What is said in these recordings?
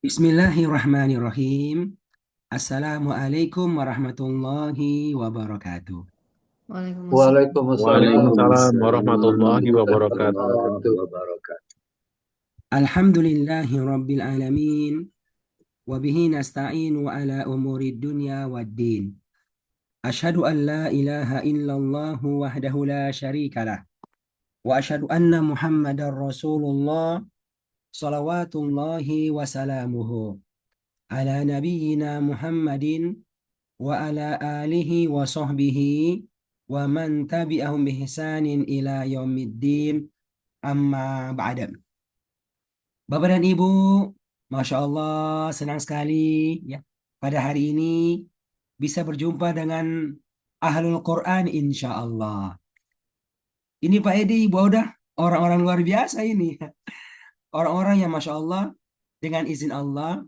Bismillahirrahmanirrahim. Assalamualaikum warahmatullahi wabarakatuh. Waalaikumsalam. Waalaikumsalam Waalaikumsalam warahmatullahi wabarakatuh. warahmatullahi wabarakatuh. Alhamdulillahi rabbil alamin. Wabihi nasta'inu ala umuri dunya waddin. Ashhadu an la ilaha illallah wahdahu la syarikalah. Wa ashhadu anna muhammadar rasulullah salawatullahi wa salamuhu ala nabiyyina Muhammadin wa ala alihi wa sahbihi wa man tabi'ahum bihsanin ila yaumiddin amma ba'da. Bapak dan Ibu, Masya Allah senang sekali ya pada hari ini bisa berjumpa dengan Ahlul Quran insya Allah. Ini Pak Edi, Ibu udah orang-orang luar biasa ini. Orang-orang yang Masya Allah dengan izin Allah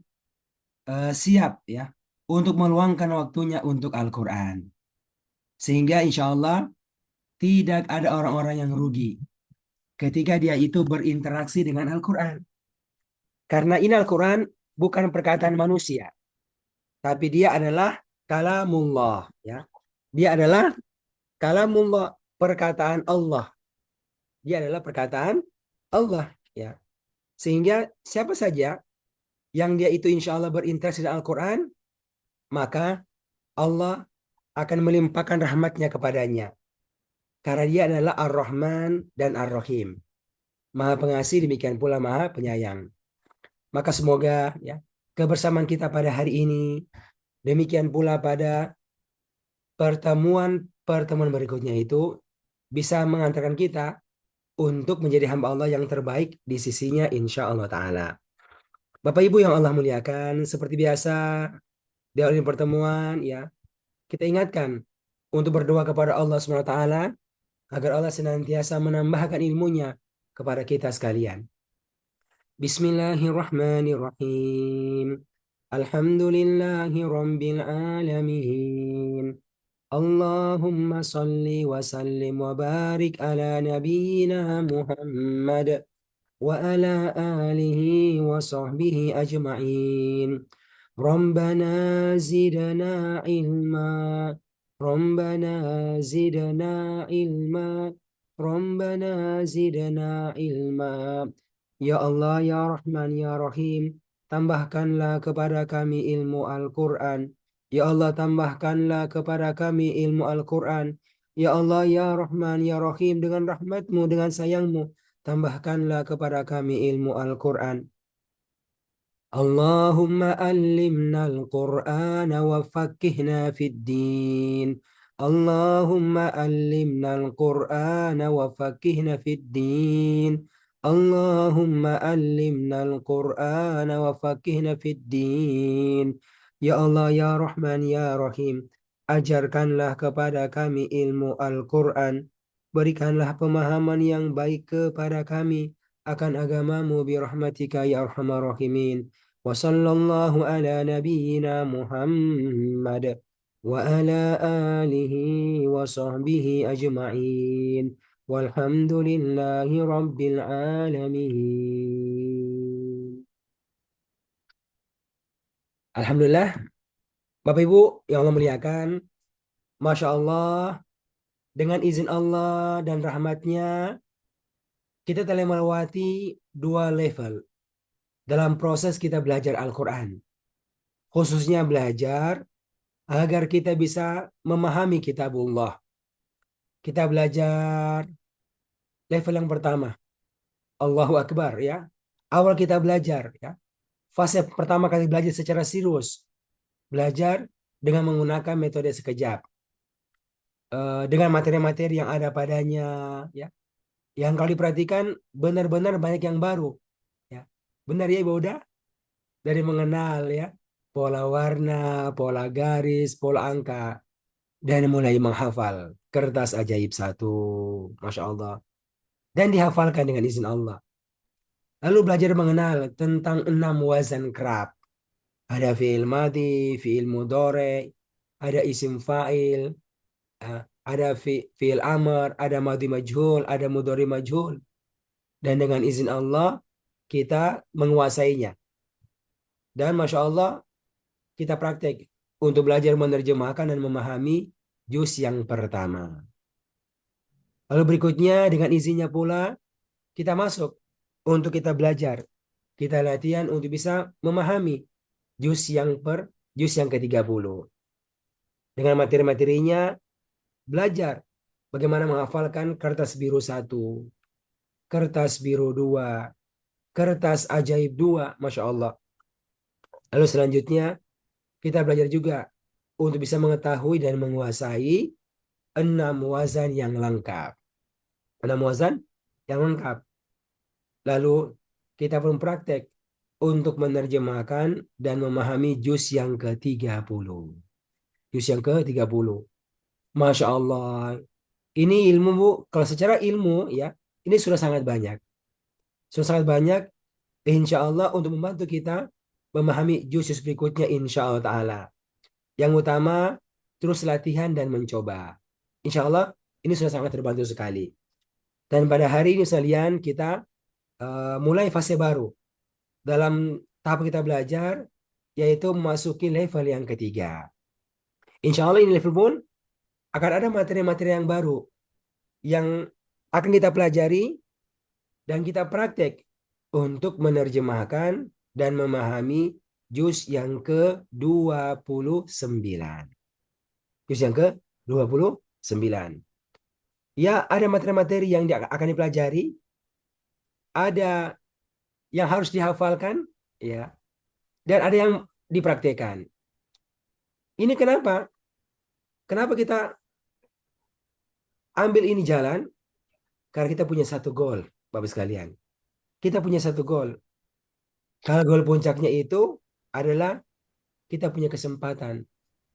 siap ya untuk meluangkan waktunya untuk Al-Quran. Sehingga insya Allah tidak ada orang-orang yang rugi ketika dia itu berinteraksi dengan Al-Quran. Karena ini Al-Quran bukan perkataan manusia, tapi dia adalah kalamullah. Ya. Dia adalah kalamullah, perkataan Allah. Dia adalah perkataan Allah. Ya. Sehingga siapa saja yang dia itu insya Allah berinteraksi dengan Al-Quran, maka Allah akan melimpahkan rahmatnya kepadanya. Karena dia adalah Ar-Rahman dan Ar-Rahim. Maha pengasih, demikian pula maha penyayang. Maka semoga ya kebersamaan kita pada hari ini, demikian pula pada pertemuan berikutnya itu bisa mengantarkan kita untuk menjadi hamba Allah yang terbaik di sisinya insya Allah Ta'ala. Bapak Ibu yang Allah muliakan, seperti biasa di awal pertemuan ya kita ingatkan untuk berdoa kepada Allah SWT agar Allah senantiasa menambahkan ilmunya kepada kita sekalian. Bismillahirrahmanirrahim. Alhamdulillahi rabbil alamin. Allahumma salli wa sallim wa barik ala nabiyyina Muhammad wa ala alihi wa sahbihi ajma'in. Rabbana zidna ilma. Rabbana zidna ilma. Rabbana zidna ilma. Ya Allah, ya Rahman, ya Rahim, tambahkanlah kepada kami ilmu Al-Quran. Ya Allah, tambahkanlah kepada kami ilmu Al-Quran. Ya Allah, ya Rahman, ya Rahim, dengan rahmatmu, dengan sayangmu, tambahkanlah kepada kami ilmu Al-Quran. Allahumma allimna al-Qur'an wa faqqihna fid din. Allahumma allimna al-Qur'an wa faqqihna fid din. Allahumma allimna al-Qur'an wa faqqihna fid din. Ya Allah, ya Rahman, ya Rahim, ajarkanlah kepada kami ilmu Al-Quran. Berikanlah pemahaman yang baik kepada kami akan agamamu bi rahmatika ya arhamar rahimin. Wa sallallahu ala nabiyyina Muhammad wa ala alihi wa sahbihi ajma'in. Walhamdulillahi rabbil alamin. Alhamdulillah, Bapak Ibu yang Allah muliakan, Masya Allah, dengan izin Allah dan rahmatnya, kita telah melewati 2 level dalam proses kita belajar Al-Quran. Khususnya belajar agar kita bisa memahami kitabullah. Kita belajar level yang pertama, Allahu Akbar ya. Awal kita belajar ya. Fase pertama kali belajar secara serius. Belajar dengan menggunakan metode sekejap. Dengan materi-materi yang ada padanya ya. Yang kalau diperhatikan benar-benar banyak yang baru ya. Benar ya Ibu Uda? Dari mengenal ya pola warna, pola garis, pola angka, dan mulai menghafal kertas ajaib satu, Masya Allah, dan dihafalkan dengan izin Allah. Lalu belajar mengenal tentang 6 wazan kerap. Ada fi'il madi, fi'il mudhari, ada isim fa'il, ada fi'il amr, ada madi majhul, ada mudhari majhul. Dan dengan izin Allah kita menguasainya. Dan Masya Allah kita praktek untuk belajar menerjemahkan dan memahami juz yang pertama. Lalu berikutnya dengan izinnya pula kita masuk untuk kita belajar. Kita latihan untuk bisa memahami juz yang ke-30. Dengan materi-materinya belajar bagaimana menghafalkan kertas biru 1, kertas biru 2, kertas ajaib 2, Masya Allah. Lalu selanjutnya kita belajar juga untuk bisa mengetahui dan menguasai 6 wazan yang lengkap. 6 wazan yang lengkap. Lalu kita pun praktek untuk menerjemahkan dan memahami juz yang ke-30. Juz yang ke-30. Masya Allah. Ini ilmu, Bu. Kalau secara ilmu ya, ini sudah sangat banyak. Sudah sangat banyak, insya Allah untuk membantu kita memahami juz berikutnya insya Allah Ta'ala. Yang utama, terus latihan dan mencoba. Insya Allah, ini sudah sangat terbantu sekali. Dan pada hari ini sekalian kita mulai fase baru dalam tahap kita belajar, yaitu memasuki level yang ketiga. Insya Allah ini level pun akan ada materi-materi yang baru yang akan kita pelajari dan kita praktek untuk menerjemahkan dan memahami juz yang ke-29. Juz yang ke-29. Ya, ada materi-materi yang akan dipelajari, ada yang harus dihafalkan, ya, dan ada yang dipraktekkan. Ini kenapa? Kenapa kita ambil ini jalan? Karena kita punya satu goal, Bapak sekalian. Kita punya satu goal. Kalau goal puncaknya itu adalah kita punya kesempatan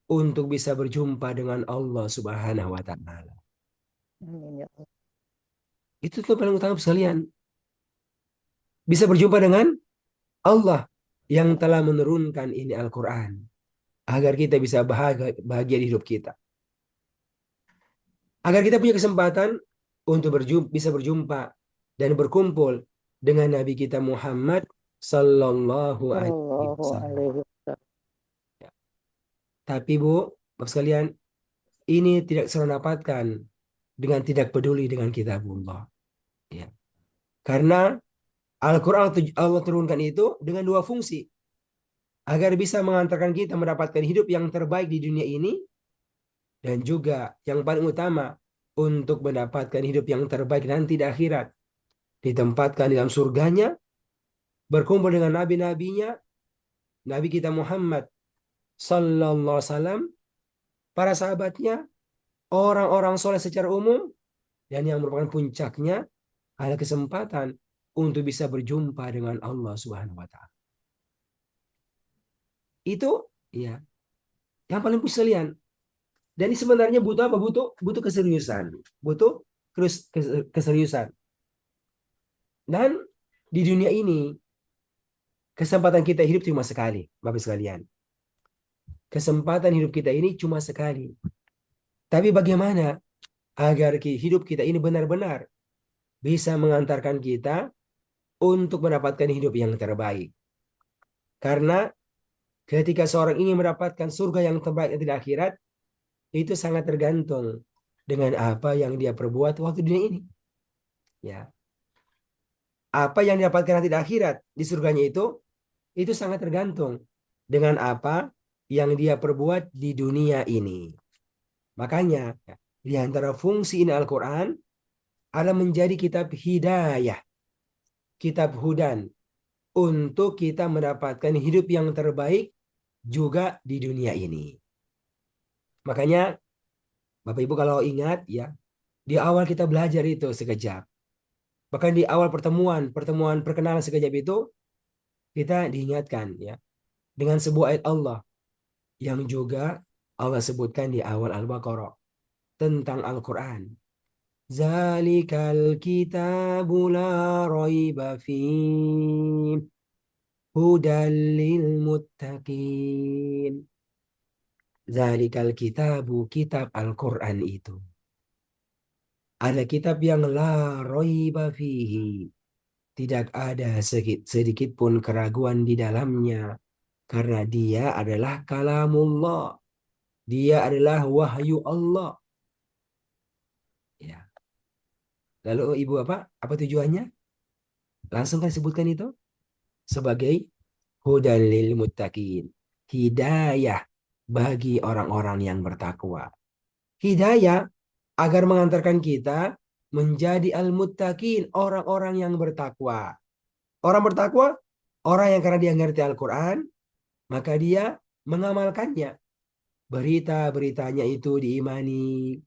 untuk bisa berjumpa dengan Allah Subhanahu wa Ta'ala. Amin ya Allah. Itu tuh paling utama sekalian. Bisa berjumpa dengan Allah yang telah menurunkan ini Al-Quran agar kita bisa bahagia di hidup kita. Agar kita punya kesempatan untuk bisa berjumpa dan berkumpul dengan Nabi kita Muhammad Sallallahu Alaihi Sallallahu Wasallam. alaihi wasallam. Tapi Bu, Bapak sekalian, ini tidak selalu dapatkan dengan tidak peduli dengan kitabullah. Ya. Karena Al-Quran Allah turunkan itu dengan dua fungsi. Agar bisa mengantarkan kita mendapatkan hidup yang terbaik di dunia ini. Dan juga yang paling utama untuk mendapatkan hidup yang terbaik nanti di akhirat. Ditempatkan di dalam surganya. Berkumpul dengan nabi-nabinya. Nabi kita Muhammad Sallallahu Alaihi Wasallam. Para sahabatnya. Orang-orang soleh secara umum. Dan yang merupakan puncaknya ada kesempatan untuk bisa berjumpa dengan Allah Subhanahu wa Ta'ala. Itu ya yang paling sekalian. Dan ini sebenarnya butuh apa? Butuh keseriusan. Butuh keseriusan. Dan di dunia ini kesempatan kita hidup cuma sekali, Bapak sekalian. Kesempatan hidup kita ini cuma sekali. Tapi bagaimana agar hidup kita ini benar-benar bisa mengantarkan kita untuk mendapatkan hidup yang terbaik. Karena ketika seorang ingin mendapatkan surga yang terbaik di akhirat, itu sangat tergantung dengan apa yang dia perbuat waktu dunia ini. Ya. Apa yang didapatkan nanti di akhirat di surganya itu sangat tergantung dengan apa yang dia perbuat di dunia ini. Makanya di antara fungsi ini Al-Quran adalah menjadi kitab hidayah, kitab hudan untuk kita mendapatkan hidup yang terbaik juga di dunia ini. Makanya Bapak Ibu kalau ingat ya, di awal kita belajar itu sekejap. Bahkan di awal pertemuan perkenalan sekejap itu kita diingatkan ya dengan sebuah ayat Allah yang juga Allah sebutkan di awal Al-Baqarah tentang Al-Quran. Zalikal kitabu la raiba fihi hudal lil muttaqin. Zalikal kitabu, kitab Al-Quran itu. Ada kitab yang la raiba fihi. Tidak ada sedikit pun keraguan di dalamnya. Karena dia adalah kalamullah. Dia adalah wahyu Allah. Ya. Lalu ibu apa? Apa tujuannya? Langsung kan sebutkan itu sebagai hudan lil muttaqin. Hidayah bagi orang-orang yang bertakwa. Hidayah agar mengantarkan kita menjadi al-muttaqin, orang-orang yang bertakwa. Orang bertakwa, orang yang karena dia ngerti Al-Quran, maka dia mengamalkannya. Berita-beritanya itu diimani,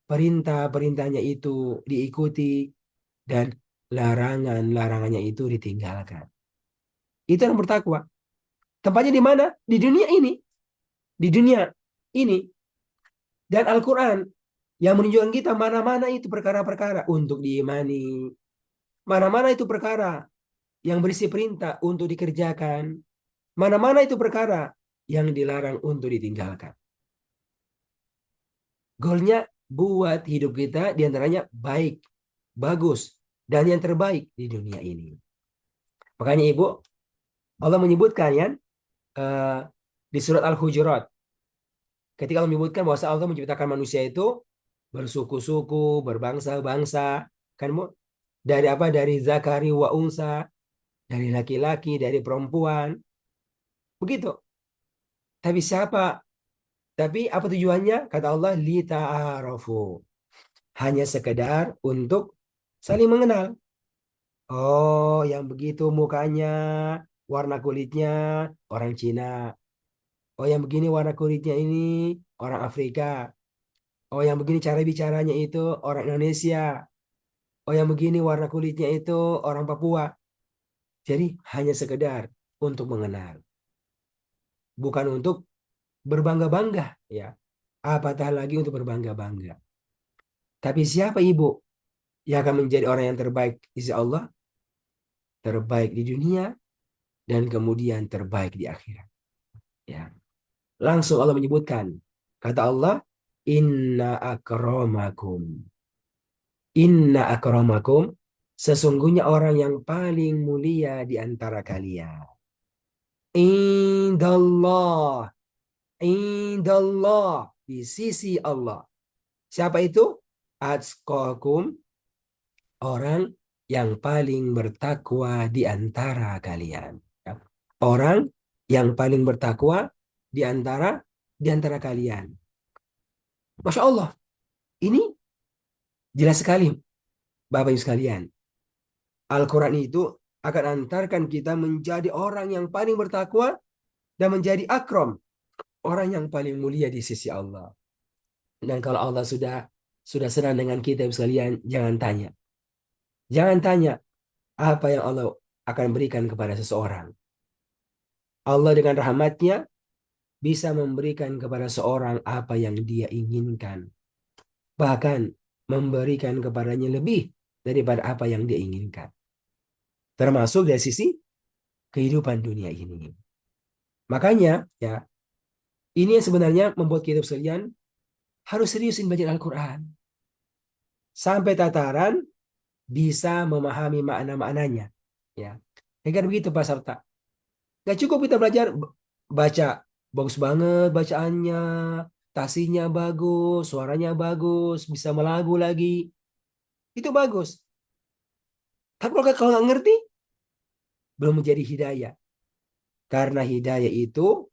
perintah-perintahnya itu diikuti, dan larangan-larangannya itu ditinggalkan. Itu yang bertakwa. Tempatnya di mana? Di dunia ini. Di dunia ini. Dan Al-Quran yang menunjukkan kita mana-mana itu perkara-perkara untuk diimani. Mana-mana itu perkara yang berisi perintah untuk dikerjakan. Mana-mana itu perkara yang dilarang untuk ditinggalkan. Goalnya buat hidup kita diantaranya baik, bagus, dan yang terbaik di dunia ini. Makanya Ibu, Allah menyebutkan ya, di surat Al-Hujurat, ketika Allah menyebutkan bahwa Allah menciptakan manusia itu bersuku-suku, berbangsa-bangsa, kan Bu? Dari apa? Dari zakari wa unsa, dari laki-laki, dari perempuan. Begitu. Tapi siapa? Tapi apa tujuannya? Kata Allah, li ta'arafu. Hanya sekedar untuk saling mengenal. Oh, yang begitu mukanya, warna kulitnya orang Cina. Oh, yang begini warna kulitnya ini orang Afrika. Oh, yang begini cara bicaranya itu orang Indonesia. Oh, yang begini warna kulitnya itu orang Papua. Jadi hanya sekedar untuk mengenal. Bukan untuk berbangga-bangga, ya. Apatah lagi untuk berbangga-bangga. Tapi siapa ibu yang akan menjadi orang yang terbaik di sisi Allah? Terbaik di dunia dan kemudian terbaik di akhirat. Ya. Langsung Allah menyebutkan, kata Allah, inna akramakum. Inna akramakum, sesungguhnya orang yang paling mulia di antara kalian. Indallah, indallah, di sisi Allah. Siapa itu? Atqakum, orang yang paling bertakwa di antara kalian. Ya. Orang yang paling bertakwa di antara kalian. Masya Allah, ini jelas sekali, Bapak Ibu sekalian. Al-Quran itu akan antarkan kita menjadi orang yang paling bertakwa dan menjadi akram, orang yang paling mulia di sisi Allah. Dan kalau Allah sudah senang dengan kita Ibu sekalian, jangan tanya. Jangan tanya apa yang Allah akan berikan kepada seseorang. Allah dengan rahmatnya bisa memberikan kepada seorang apa yang dia inginkan. Bahkan memberikan kepadanya lebih daripada apa yang dia inginkan. Termasuk dari sisi kehidupan dunia ini. Makanya ya, ini yang sebenarnya membuat kita sekalian harus seriusin belajar Al-Quran. Sampai tataran bisa memahami makna-maknanya. Ya. Kan begitu Pak Sarta. Gak cukup kita belajar baca bagus banget bacaannya, tasinya bagus, suaranya bagus, bisa melagu lagi. Itu bagus. Tapi kalau nggak ngerti, belum menjadi hidayah. Karena hidayah itu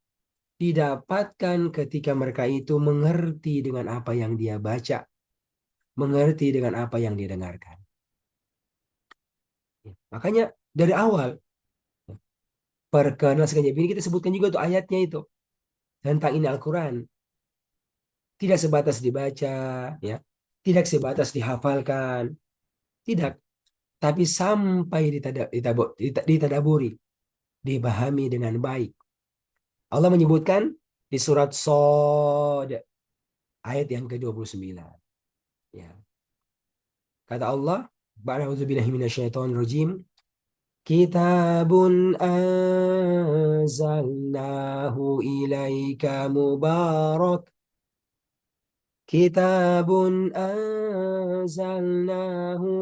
didapatkan ketika mereka itu mengerti dengan apa yang dia baca, mengerti dengan apa yang dia dengarkan. Makanya dari awal perkenalan sekejap ini kita sebutkan juga tuh ayatnya itu tentang ini Al-Quran. Tidak sebatas dibaca, ya, tidak sebatas dihafalkan, tidak, tapi sampai ditadaburi, dipahami dengan baik. Allah menyebutkan di surat Shad ayat yang ke-29. Ya. Kata Allah, Ba'udzubillahi minasyaitonirrajim, Kitabun anzalnahu ilaika mubarak. Kitabun anzalnahu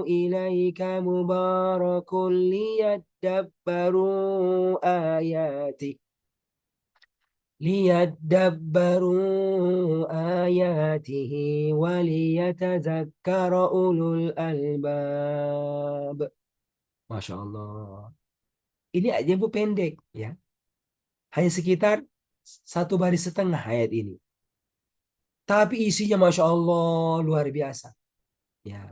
ilaika mubarakun liyadabbaru ayati. liyadabbaru ayatihi waliyatadzakkara ulul albab. Masya Allah. Ini aja Bu pendek ya. Hanya sekitar 1 baris setengah ayat ini. Tapi isinya Masya Allah luar biasa. Ya.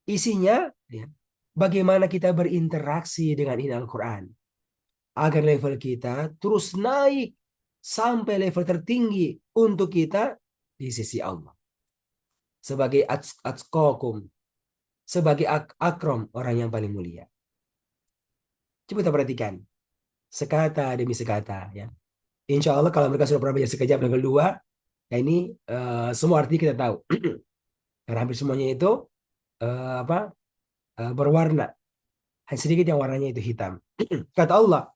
Isinya ya, bagaimana kita berinteraksi dengan ini Al-Quran. Agar level kita terus naik sampai level tertinggi untuk kita di sisi Allah. Sebagai atqakum, sebagai akram, orang yang paling mulia. Coba kita perhatikan. Sekata demi sekata ya. Insya Allah kalau mereka sudah pernah baca sekejap level 2, ya ini semua arti kita tahu. Karena hampir semuanya itu berwarna. Hanya sedikit yang warnanya itu hitam. Kata Allah,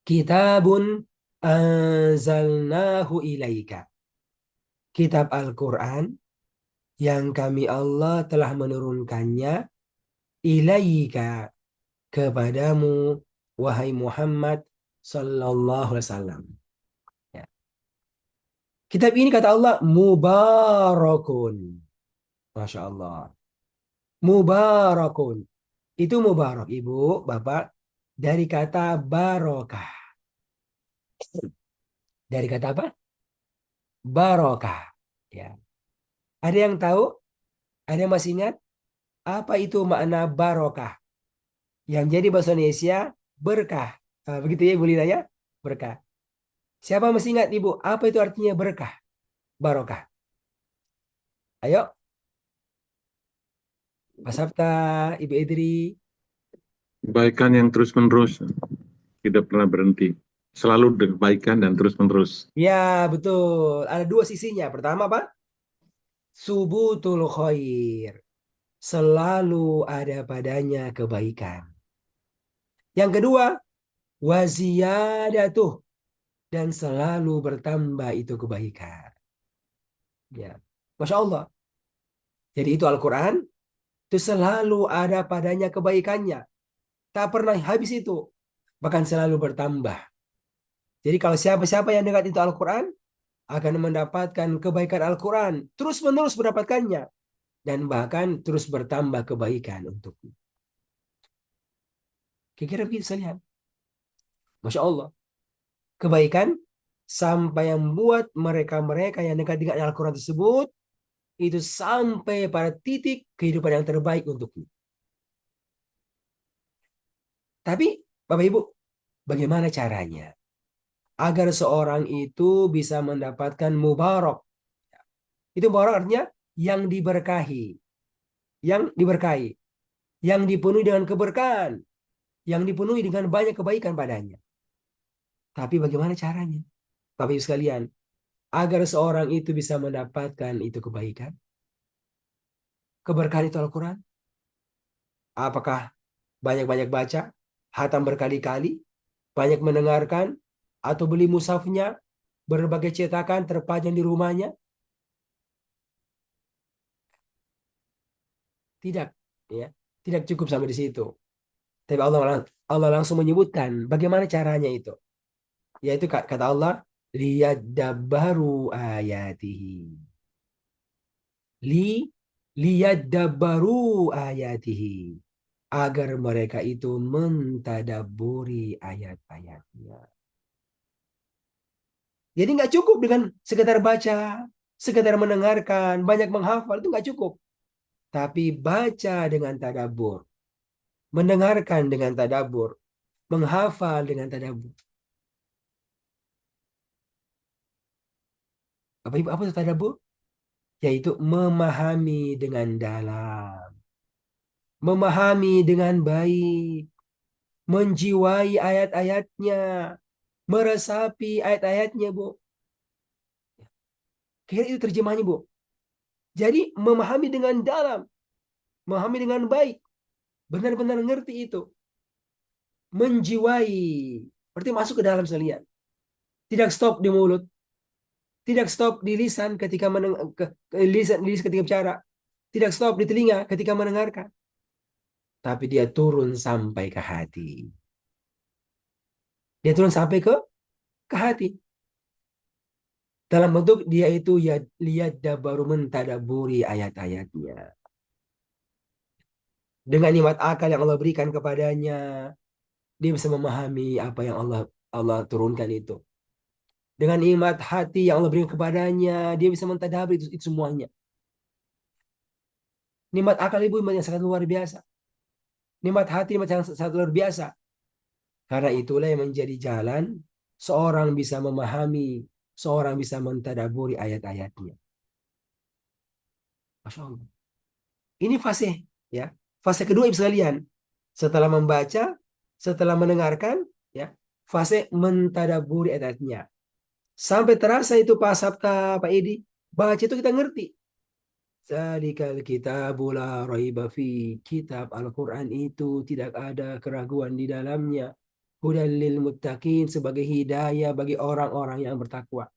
kitabun anzalnahu ilaika. Kitab Al-Quran yang kami Allah telah menurunkannya ilaika kepadamu wahai Muhammad sallallahu alaihi wasallam. Ya. Kitab ini kata Allah mubarakun. Masya Allah. Mubarakun. Itu mubarak, Ibu, Bapak, dari kata barokah. Dari kata apa? Barokah. Ya. Ada yang tahu? Ada yang masih ingat? Apa itu makna barokah? Yang jadi bahasa Indonesia berkah. Begitu ya Ibu Lina ya? Berkah. Siapa masih ingat Ibu? Apa itu artinya berkah? Barokah. Ayo. Pak Sabta, Ibu Idri. Kebaikan yang terus-menerus, tidak pernah berhenti. Selalu kebaikan dan terus-menerus. Ya, betul. Ada 2 sisinya. Pertama apa? Subutul khair. Selalu ada padanya kebaikan. Yang kedua, waziyadatuh. Dan selalu bertambah itu kebaikan. Ya. Masya Allah. Jadi itu Al-Quran. Itu selalu ada padanya kebaikannya. Tak pernah habis itu. Bahkan selalu bertambah. Jadi kalau siapa-siapa yang dekat itu Al-Quran, akan mendapatkan kebaikan Al-Quran. Terus-menerus mendapatkannya. Dan bahkan terus bertambah kebaikan untuknya. Kira-kira begitu saya lihat. Masya Allah. Kebaikan sampai yang membuat mereka-mereka yang dekat dengan Al-Quran tersebut itu sampai pada titik kehidupan yang terbaik untuknya. Tapi Bapak Ibu, bagaimana caranya agar seorang itu bisa mendapatkan mubarak? Itu mubarak artinya yang diberkahi, yang dipenuhi dengan keberkahan, yang dipenuhi dengan banyak kebaikan padanya. Tapi bagaimana caranya? Bapak Ibu sekalian, agar seorang itu bisa mendapatkan itu kebaikan, keberkahan itu Al-Quran. Apakah banyak-banyak baca, hatam berkali-kali, banyak mendengarkan, atau beli mushafnya, berbagai cetakan terpajang di rumahnya? Tidak, ya, tidak cukup sampai di situ. Tapi Allah langsung menyebutkan bagaimana caranya itu. Yaitu kata Allah, liyadabbaru ayatihi. Liyadabbaru ayatihi. Agar mereka itu mentadaburi ayat-ayatnya. Jadi nggak cukup dengan sekedar baca, sekedar mendengarkan, banyak menghafal, itu nggak cukup. Tapi baca dengan tadabbur, mendengarkan dengan tadabbur, menghafal dengan tadabbur. Apa itu tadabbur? Yaitu memahami dengan dalam, memahami dengan baik, menjiwai ayat-ayatnya, meresapi ayat-ayatnya, Bu. Kira itu terjemahnya, Bu. Jadi memahami dengan dalam, memahami dengan baik, benar-benar ngerti itu. Menjiwai, berarti masuk ke dalam sekalian. Tidak stop di mulut, tidak stop di lisan ketika lisan ketika bicara, tidak stop di telinga ketika mendengarkan. Tapi dia turun sampai ke hati. Dia turun sampai ke hati. Dalam bentuk dia itu ya lihat baru mentadaburi ayat-ayatnya. Dengan nikmat akal yang Allah berikan kepadanya, dia bisa memahami apa yang Allah turunkan itu. Dengan nikmat hati yang Allah berikan kepadanya, dia bisa mentadaburi itu semuanya. Nikmat akal ibu nikmat yang sangat luar biasa. Nikmat hati nikmat yang sangat luar biasa. Karena itulah yang menjadi jalan seorang bisa memahami, seorang bisa mentadaburi ayat-ayatnya. Masya Allah. Ini fase, ya, fase kedua ibu sekalian. Setelah membaca, setelah mendengarkan, ya, fase mentadaburi ayat-ayatnya. Sampai terasa itu Pak Sabta, Pak Edi, baca itu kita ngerti. Zalikal kitabu la raiba fi. Kitab Al-Quran itu tidak ada keraguan di dalamnya. Hudal lil muttaqin, sebagai hidayah bagi orang-orang yang bertakwa.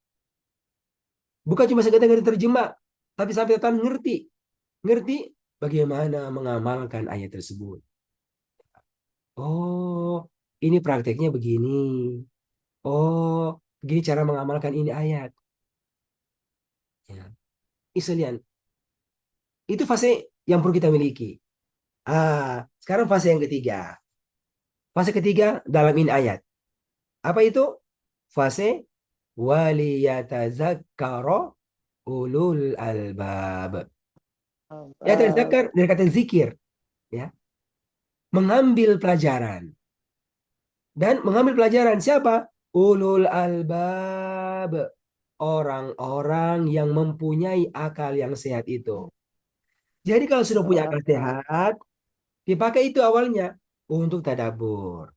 Bukan cuma sekedar terjemah, tapi sampai datang ngerti. Ngerti bagaimana mengamalkan ayat tersebut. Oh, ini prakteknya begini. Oh, begini cara mengamalkan ini ayat. Ya. Islian, itu fase yang perlu kita miliki. Sekarang fase yang ketiga. Fase ketiga dalam ini ayat. Apa itu? Fase waliyatazakkara ulul albab. Ya, tazakkar dari kata zikir, ya. Mengambil pelajaran. Dan mengambil pelajaran siapa? Ulul albab. Orang-orang yang mempunyai akal yang sehat itu. Jadi kalau sudah punya akal sehat, dipakai itu awalnya untuk tadabbur.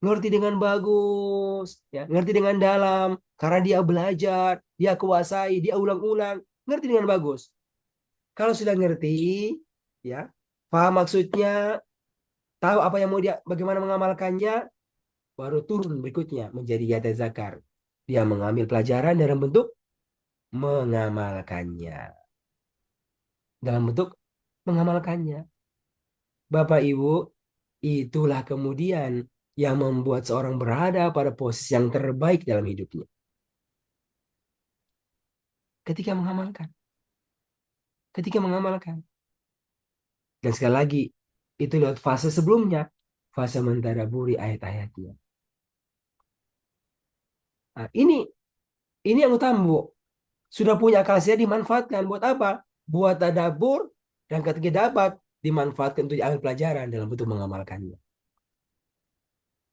Ngerti dengan bagus, ya, ngerti dengan dalam, karena dia belajar, dia kuasai, dia ulang-ulang, ngerti dengan bagus. Kalau sudah ngerti, ya, paham maksudnya, tahu apa yang mau dia, bagaimana mengamalkannya, baru turun berikutnya menjadi yatazakar. Dia mengambil pelajaran dalam bentuk mengamalkannya. Dalam bentuk mengamalkannya. Bapak Ibu, itulah kemudian yang membuat seorang berada pada posisi yang terbaik dalam hidupnya. Ketika mengamalkan. Ketika mengamalkan. Dan sekali lagi, itu lewat fase sebelumnya. Fase mentadaburi ayat-ayatnya. Nah, ini yang utama, Bu. Sudah punya akal sehat dimanfaatkan. Buat apa? Buat tadabbur, dan ketika dapat, dimanfaatkan untuk diambil pelajaran dalam bentuk mengamalkannya.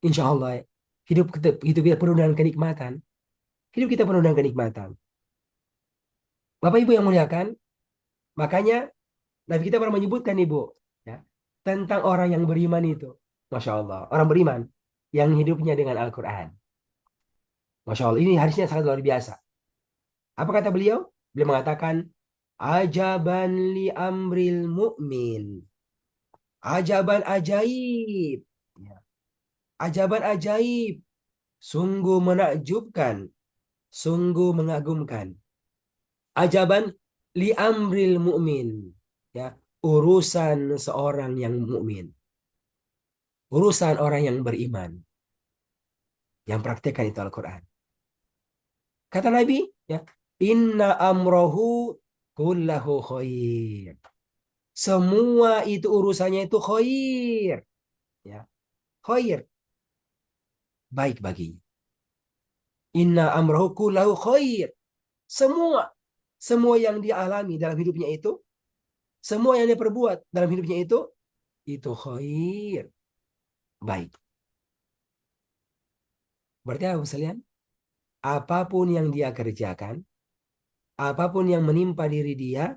Insya Allah, hidup kita penuh dengan kenikmatan. Hidup kita penuh dengan kenikmatan. Bapak Ibu yang muliakan, makanya Nabi kita pernah menyebutkan, Ibu, ya, tentang orang yang beriman itu. Masya Allah, orang beriman yang hidupnya dengan Al-Quran. Masya Allah, ini hadisnya sangat luar biasa. Apa kata beliau? Beliau mengatakan, ajaban li amril mu'min. Ajaban ajaib. Ya. Ajaban ajaib. Sungguh menakjubkan. Sungguh mengagumkan. Ajaban li amril mu'min. Ya, urusan seorang yang mukmin. Urusan orang yang beriman. Yang praktekkan itu Al-Quran. Kata Nabi, ya, inna amrohu kullahu khair. Semua itu urusannya itu khair. Ya, khair. Baik baginya. Inna amrohu kullahu khair. Semua yang dia alami dalam hidupnya itu, semua yang dia perbuat dalam hidupnya itu khair. Baik. Berarti apa sekalian? Apapun yang dia kerjakan, apapun yang menimpa diri dia,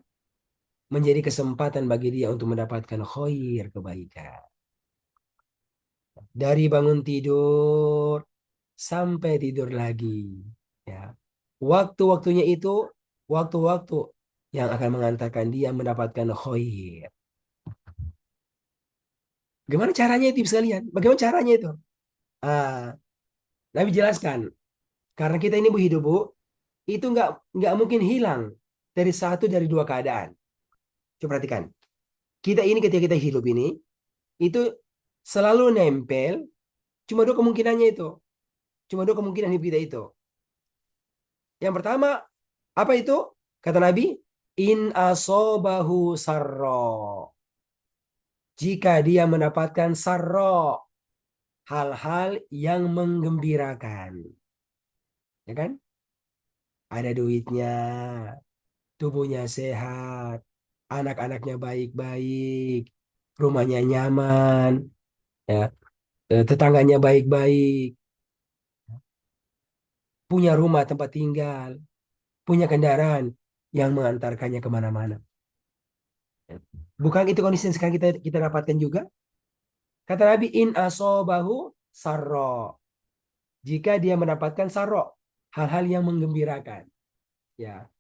menjadi kesempatan bagi dia untuk mendapatkan khair, kebaikan. Dari bangun tidur sampai tidur lagi. Ya. Waktu-waktunya itu, waktu-waktu yang akan mengantarkan dia mendapatkan khair. Gimana caranya itu sekalian? Bagaimana caranya itu? Nabi jelaskan. Karena kita ini Bu hidup, Bu, itu nggak mungkin hilang dari satu dari dua keadaan. Coba perhatikan. Kita ini ketika kita hidup ini, itu selalu nempel, cuma dua kemungkinannya itu. Cuma dua kemungkinan hidup kita itu. Yang pertama, apa itu? Kata Nabi, in asobahu sarro. Jika dia mendapatkan sarro, hal-hal yang menggembirakan. Ya kan? Ada duitnya, tubuhnya sehat, anak-anaknya baik-baik, rumahnya nyaman, ya, tetangganya baik-baik, punya rumah tempat tinggal, punya kendaraan yang mengantarkannya kemana-mana. Bukan itu kondisi yang sekarang kita dapatkan juga? Kata Nabi, in asobahu sarro. Jika dia mendapatkan sarro, hal-hal yang menggembirakan. Ya.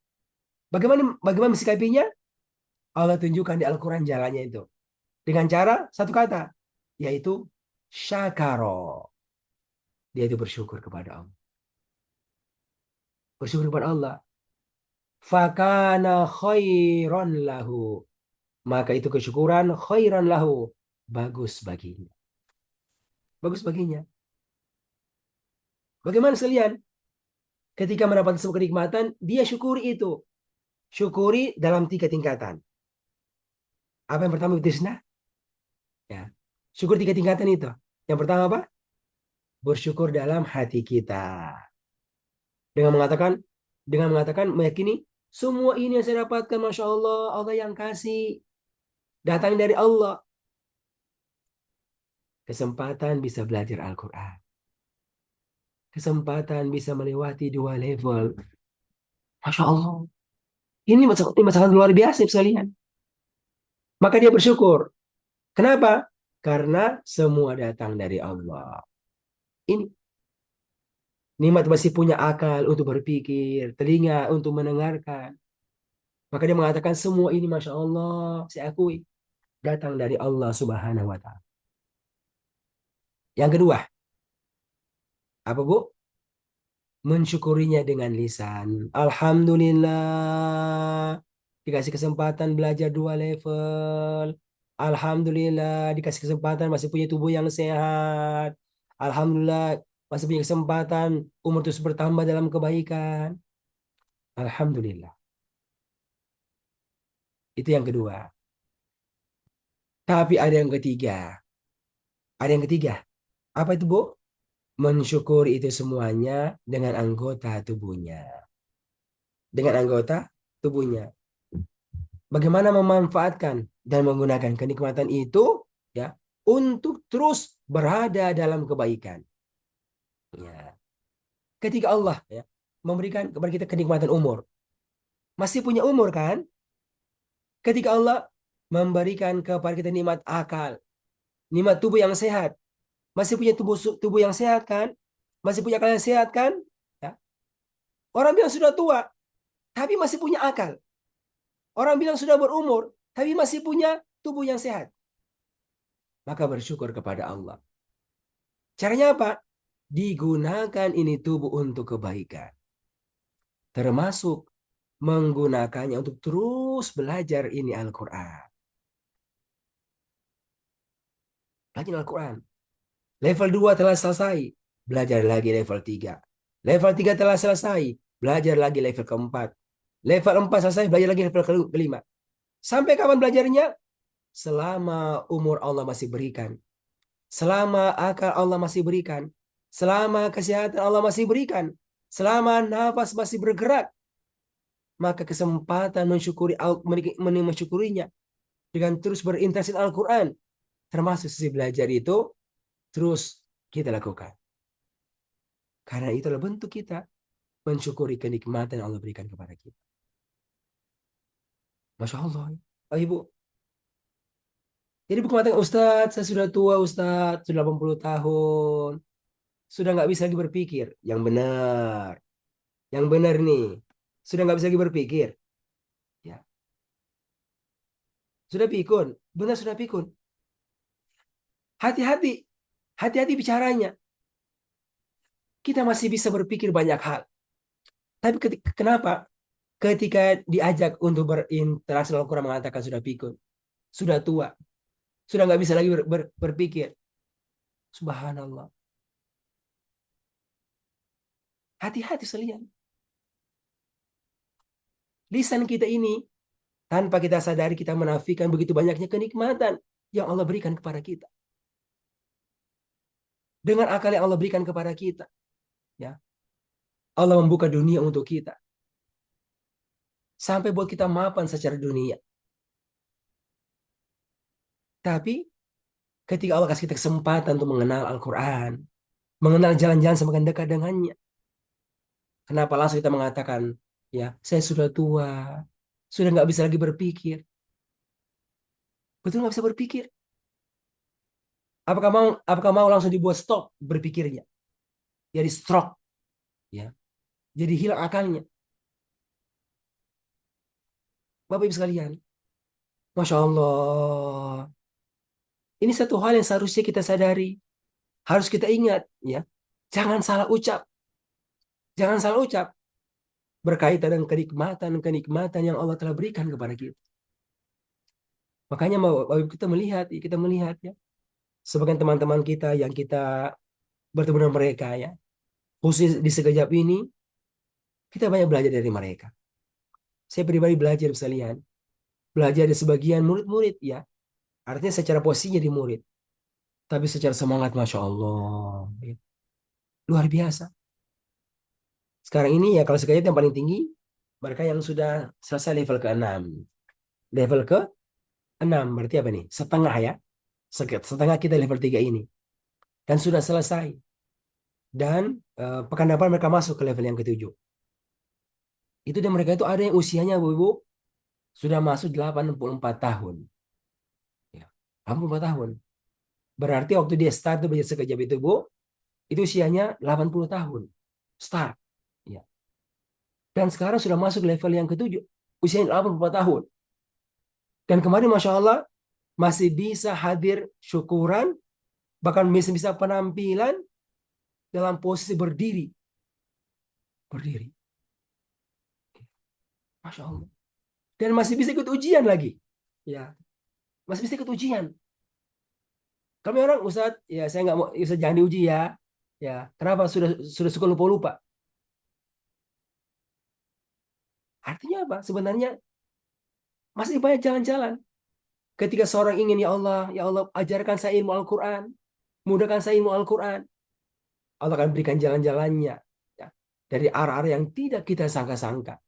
Bagaimana mensikapinya? Allah tunjukkan di Al-Quran jalannya itu. Dengan cara satu kata, yaitu syakaro. Dia itu bersyukur kepada Allah. Bersyukur kepada Allah. Fakana khairan lahu. Maka itu kesyukuran khairan lahu. Bagus baginya. Bagus baginya. Bagaimana sekalian? Ketika mendapat sebuah kenikmatan, dia syukuri itu. Syukuri dalam 3 tingkatan. Apa yang pertama Bisna? Ya. Syukur 3 tingkatan itu. Yang pertama apa? Bersyukur dalam hati kita. Dengan mengatakan meyakini semua ini yang saya dapatkan, Masya Allah, Allah yang kasih. Datang dari Allah. Kesempatan bisa belajar Al-Quran. Kesempatan bisa melewati 2 level. Masya Allah. Ini sangat luar biasa sekalian. Maka dia bersyukur. Kenapa? Karena semua datang dari Allah. Ini nikmat masih punya akal untuk berpikir, telinga untuk mendengarkan. Maka dia mengatakan semua ini Masya Allah, saya akui. Datang dari Allah Subhanahu wa Ta'ala. Yang kedua, apa Bu? Mensyukurinya dengan lisan. Alhamdulillah, dikasih kesempatan belajar 2 level. Alhamdulillah, dikasih kesempatan masih punya tubuh yang sehat. Alhamdulillah, masih punya kesempatan umur terus bertambah dalam kebaikan. Alhamdulillah. Itu yang kedua. Tapi ada yang ketiga. Ada yang ketiga. Apa itu, Bu? Mensyukuri itu semuanya dengan anggota tubuhnya. Dengan anggota tubuhnya. Bagaimana memanfaatkan dan menggunakan kenikmatan itu ya untuk terus berada dalam kebaikan. Ya. Ketika Allah ya memberikan kepada kita kenikmatan umur. Masih punya umur kan? Ketika Allah memberikan kepada kita nikmat akal, nikmat tubuh yang sehat. Masih punya tubuh yang sehat kan? Masih punya akal yang sehat kan? Ya. Orang bilang sudah tua, tapi masih punya akal. Orang bilang sudah berumur, tapi masih punya tubuh yang sehat. Maka bersyukur kepada Allah. Caranya apa? Digunakan ini tubuh untuk kebaikan. Termasuk menggunakannya untuk terus belajar ini Al-Quran. Belajar Al-Quran. Level 2 telah selesai. Belajar lagi level 3. Level 3 telah selesai. Belajar lagi level keempat. Level 4 selesai. Belajar lagi level kelima. Sampai kapan belajarnya? Selama umur Allah masih berikan. Selama akal Allah masih berikan. Selama kesehatan Allah masih berikan. Selama nafas masih bergerak. Maka kesempatan mensyukurinya dengan terus berinteraksi Al-Quran. Termasuk sisi belajar itu terus kita lakukan. Karena itulah bentuk kita mensyukuri kenikmatan yang Allah berikan kepada kita. Masya Allah. Oh, Ibu. Jadi bukan mengatakan, Ustadz, saya sudah tua, Ustadz, sudah 80 tahun. Sudah nggak bisa lagi berpikir. Yang benar. Yang benar nih. Sudah nggak bisa lagi berpikir. Ya. Sudah pikun. Benar sudah pikun. Hati-hati. Hati-hati bicaranya. Kita masih bisa berpikir banyak hal. Tapi kenapa? Ketika diajak untuk berinteraksi Al-Quran mengatakan sudah pikun. Sudah tua. Sudah nggak bisa lagi berpikir. Subhanallah. Hati-hati sekalian. Lisan kita ini, tanpa kita sadari kita menafikan begitu banyaknya kenikmatan yang Allah berikan kepada kita. Dengan akal yang Allah berikan kepada kita. Ya, Allah membuka dunia untuk kita. Sampai buat kita mapan secara dunia. Tapi ketika Allah kasih kita kesempatan untuk mengenal Al-Quran, mengenal jalan-jalan semakin dekat dengannya, kenapa langsung kita mengatakan, ya, saya sudah tua, sudah nggak bisa lagi berpikir. Betul nggak bisa berpikir? Apakah mau langsung dibuat stop berpikirnya? Jadi stroke, ya. Jadi hilang akalnya. Bapak Ibu sekalian, Masya Allah. Ini satu hal yang seharusnya kita sadari. Harus kita ingat, ya. Jangan salah ucap. Jangan salah ucap. Berkaitan dengan kenikmatan yang Allah telah berikan kepada kita. Makanya Bapak Ibu kita melihat ya. Sebagian teman-teman kita yang kita bertemu dengan mereka ya. Khusus di sekejap ini, kita banyak belajar dari mereka. Saya pribadi belajar sekalian. Belajar dari sebagian murid-murid ya. Artinya secara posisinya di murid. Tapi secara semangat Masya Allah. Ya. Luar biasa. Sekarang ini ya kalau sekejap yang paling tinggi, mereka yang sudah selesai level ke-6. Level ke-6 berarti apa nih? Setengah ya. Setengah kita level 3 ini. Dan sudah selesai. Dan pekan depan mereka masuk ke level yang ke-7. Itu dan mereka itu ada yang usianya Bu, sudah masuk 84 tahun. Ya, 84 tahun. Berarti waktu dia start itu belajar sekejap itu Bu, itu usianya 80 tahun. Start. Ya. Dan sekarang sudah masuk level yang ke-7. Usianya 84 tahun. Dan kemarin Masya Allah masih bisa hadir syukuran, bahkan bisa penampilan dalam posisi berdiri. Berdiri. Masya Allah. Dan masih bisa ikut ujian lagi. Ya, masih bisa ikut ujian. Kami orang Ustadz, ya saya nggak mau, Ustadz jangan diuji ya. Ya, kenapa sudah suka lupa-lupa? Artinya apa? Sebenarnya masih banyak jalan-jalan. Ketika seorang ingin, ya Allah ajarkan saya ilmu Al-Quran, mudahkan saya ilmu Al-Quran. Allah akan berikan jalan-jalannya ya, dari arah-arah yang tidak kita sangka-sangka.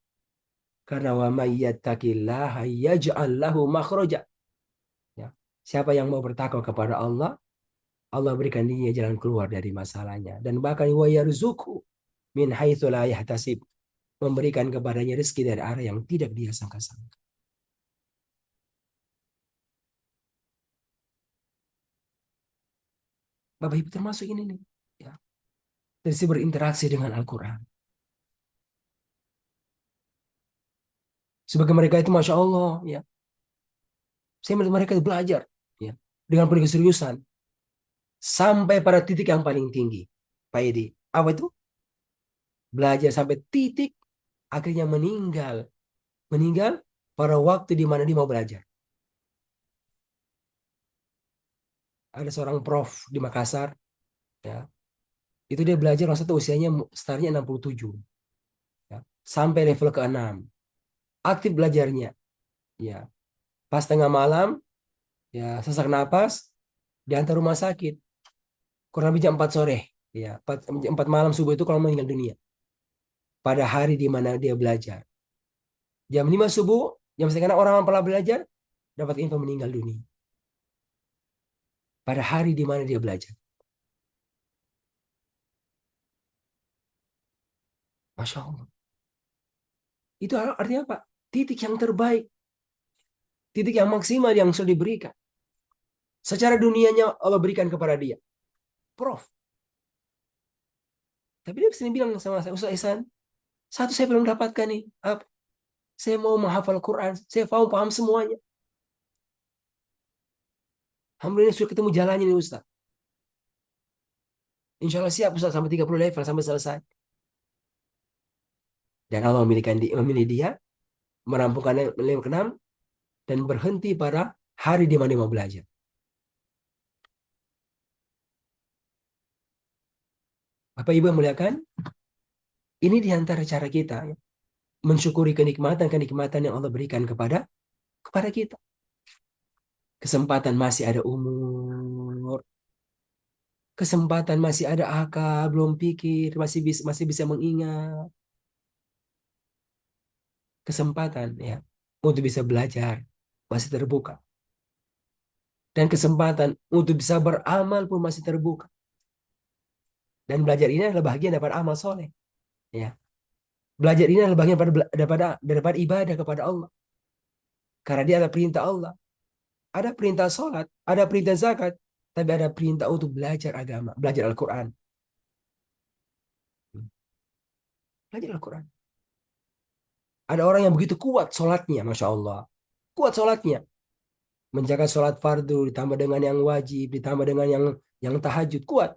Karena wa may yattaqillaha yaj'al lahu makhraja. Ya. Siapa yang mau bertakwa kepada Allah, Allah berikan dia jalan keluar dari masalahnya. Dan bahkan wa yarzuqhu min haitsu la yahtasib. Memberikan kepadanya rezeki dari arah yang tidak dia sangka-sangka. Bapak Ibu termasuk ini nih. Ya. Dari si berinteraksi dengan Al-Quran. Sebagai mereka itu Masya Allah. Ya. Saya melihat mereka itu belajar. Ya. Dengan penuh keseriusan. Sampai pada titik yang paling tinggi. Pak Edi. Apa itu? Belajar sampai titik akhirnya meninggal. Meninggal pada waktu di mana dia mau belajar. Ada seorang prof di Makassar. Ya. Itu dia belajar waktu itu usianya startnya 67. Ya. Sampai level ke-6. Aktif belajarnya. Ya. Pas tengah malam, ya sesak napas, diantar rumah sakit. Kurang lebih jam 4 sore. Ya, 4 malam subuh itu kalau meninggal dunia. Pada hari di mana dia belajar. Jam 5 subuh, jam setengah orang pelah belajar, dapat info meninggal dunia. Pada hari di mana dia belajar. Masya Allah. Itu artinya apa? Titik yang terbaik. Titik yang maksimal yang sudah diberikan. Secara dunianya Allah berikan kepada dia. Prof. Tapi dia sini bilang sama saya, Ustaz Ihsan, satu saya belum dapatkan nih. Apa? Saya mau menghafal Quran. Saya paham semuanya. Alhamdulillah sudah ketemu jalannya nih Ustaz. Insya Allah siap Ustaz sampai 30 level sampai selesai. Dan Allah memilih dia merampungkan level ke-6 dan berhenti pada hari di mana dia mau belajar. Bapak Ibu yang muliakan, ini diantara cara kita ya, mensyukuri kenikmatan-kenikmatan yang Allah berikan kepada kita. Kesempatan masih ada umur, kesempatan masih ada akal, belum pikir, masih bisa mengingat. Kesempatan ya untuk bisa belajar masih terbuka. Dan kesempatan untuk bisa beramal pun masih terbuka. Dan belajar ini adalah bagian daripada amal soleh. Ya. Belajar ini adalah bagian daripada ibadah kepada Allah. Karena dia ada perintah Allah. Ada perintah sholat, ada perintah zakat, tapi ada perintah untuk belajar agama, belajar Al-Quran. Belajar Al-Quran. Ada orang yang begitu kuat sholatnya, Masya Allah. Kuat sholatnya. Menjaga sholat fardu, ditambah dengan yang wajib, ditambah dengan yang tahajud, kuat.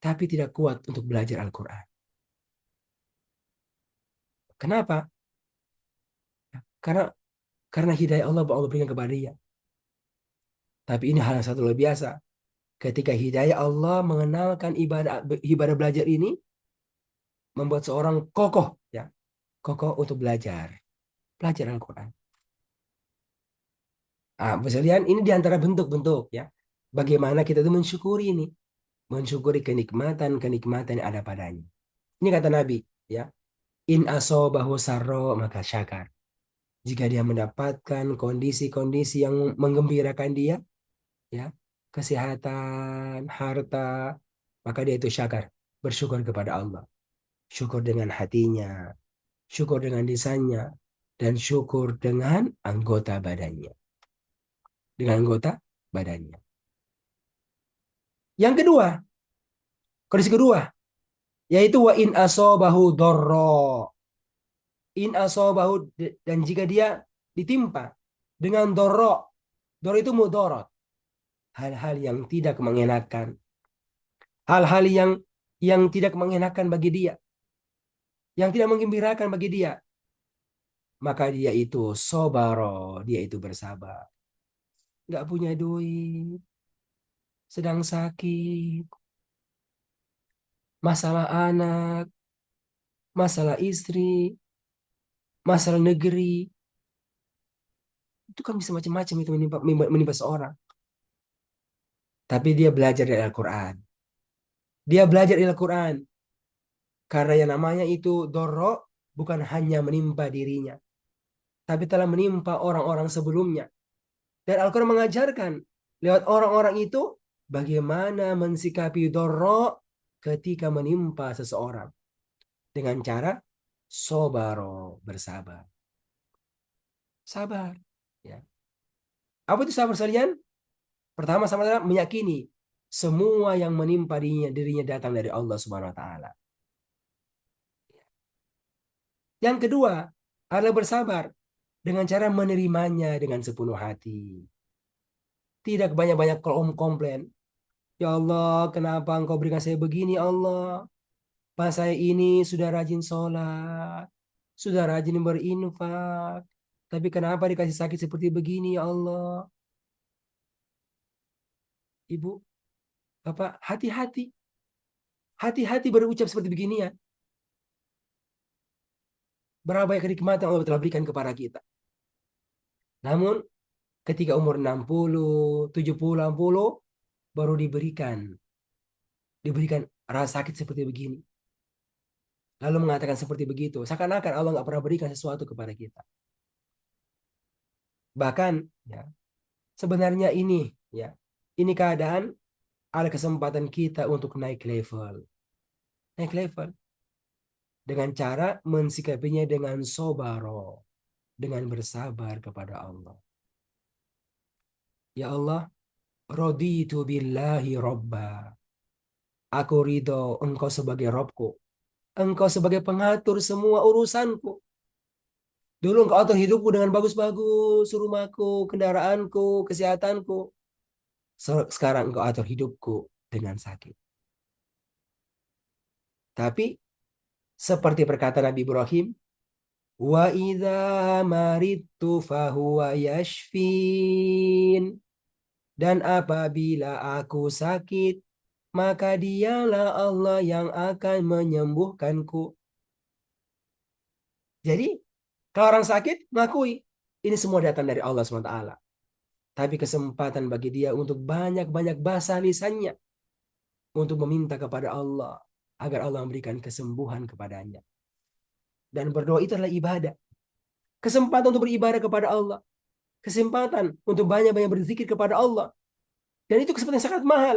Tapi tidak kuat untuk belajar Al-Quran. Kenapa? Karena hidayah Allah berikan kepada dia. Tapi ini hal yang satu luar biasa. Ketika hidayah Allah mengenalkan ibadah belajar ini, membuat seorang kokoh, ya, kokoh untuk belajar Al-Quran. Sekalian, ini diantara bentuk-bentuk ya, bagaimana kita itu mensyukuri ini, mensyukuri kenikmatan yang ada padanya. Ini kata Nabi, ya, in asobahu sarro maka syakar. Jika dia mendapatkan kondisi-kondisi yang menggembirakan dia, ya, kesehatan, harta, maka dia itu syakar, bersyukur kepada Allah. Syukur dengan hatinya, syukur dengan lisannya, dan syukur dengan anggota badannya. Yang kedua, kondisi kedua, yaitu wa in asobahu dorro. In asobahu, dan jika dia ditimpa dengan dorro itu mudorot. Hal-hal yang tidak mengenakan. Hal-hal yang tidak mengenakan bagi dia. Yang tidak menggembirakan bagi dia. Maka dia itu sobaro, dia itu bersabar. Nggak punya duit, sedang sakit, masalah anak, masalah istri, masalah negeri, itu kan bisa macam-macam itu menimpa seorang. Tapi dia belajar dari Al-Quran. Dia belajar dari Al-Quran. Karena yang namanya itu dorro bukan hanya menimpa dirinya, tapi telah menimpa orang-orang sebelumnya. Dan Al-Quran mengajarkan lewat orang-orang itu bagaimana mensikapi dorro ketika menimpa seseorang. Dengan cara sobaro, bersabar. Sabar. Ya. Apa itu sabar sekalian? Pertama sama adalah meyakini semua yang menimpa dirinya datang dari Allah Subhanahu wa taala. Yang kedua adalah bersabar dengan cara menerimanya dengan sepenuh hati. Tidak banyak-banyak komplain. Ya Allah, kenapa engkau berikan saya begini, Allah? Pas saya ini sudah rajin sholat, sudah rajin berinfak, tapi kenapa dikasih sakit seperti begini, ya Allah? Ibu, Bapak, hati-hati. Hati-hati berucap seperti begini ya. Berapa banyak kenikmatan Allah telah berikan kepada kita. Namun ketika umur 60, 70, 80 baru diberikan rasa sakit seperti begini. Lalu mengatakan seperti begitu. Seakan-akan Allah nggak pernah berikan sesuatu kepada kita. Bahkan ya, sebenarnya ini keadaan ada kesempatan kita untuk naik level. Naik level. Dengan cara mensikapinya dengan sobaro. Dengan bersabar kepada Allah. Ya Allah, raditu billahi robba. Aku ridho engkau sebagai Robku. Engkau sebagai pengatur semua urusanku. Dulu engkau atur hidupku dengan bagus-bagus. Rumahku, kendaraanku, kesehatanku. Sekarang engkau atur hidupku dengan sakit. Tapi seperti perkataan Nabi Ibrahim, wa idza maridtu fahuwa yashfin. Dan apabila aku sakit, maka dialah Allah yang akan menyembuhkanku. Jadi kalau orang sakit mengakui ini semua datang dari Allah SWT. Tapi kesempatan bagi dia untuk banyak-banyak basah lisannya untuk meminta kepada Allah agar Allah memberikan kesembuhan kepadanya. Dan berdoa itu adalah ibadah. Kesempatan untuk beribadah kepada Allah. Kesempatan untuk banyak-banyak berzikir kepada Allah. Dan itu kesempatan yang sangat mahal.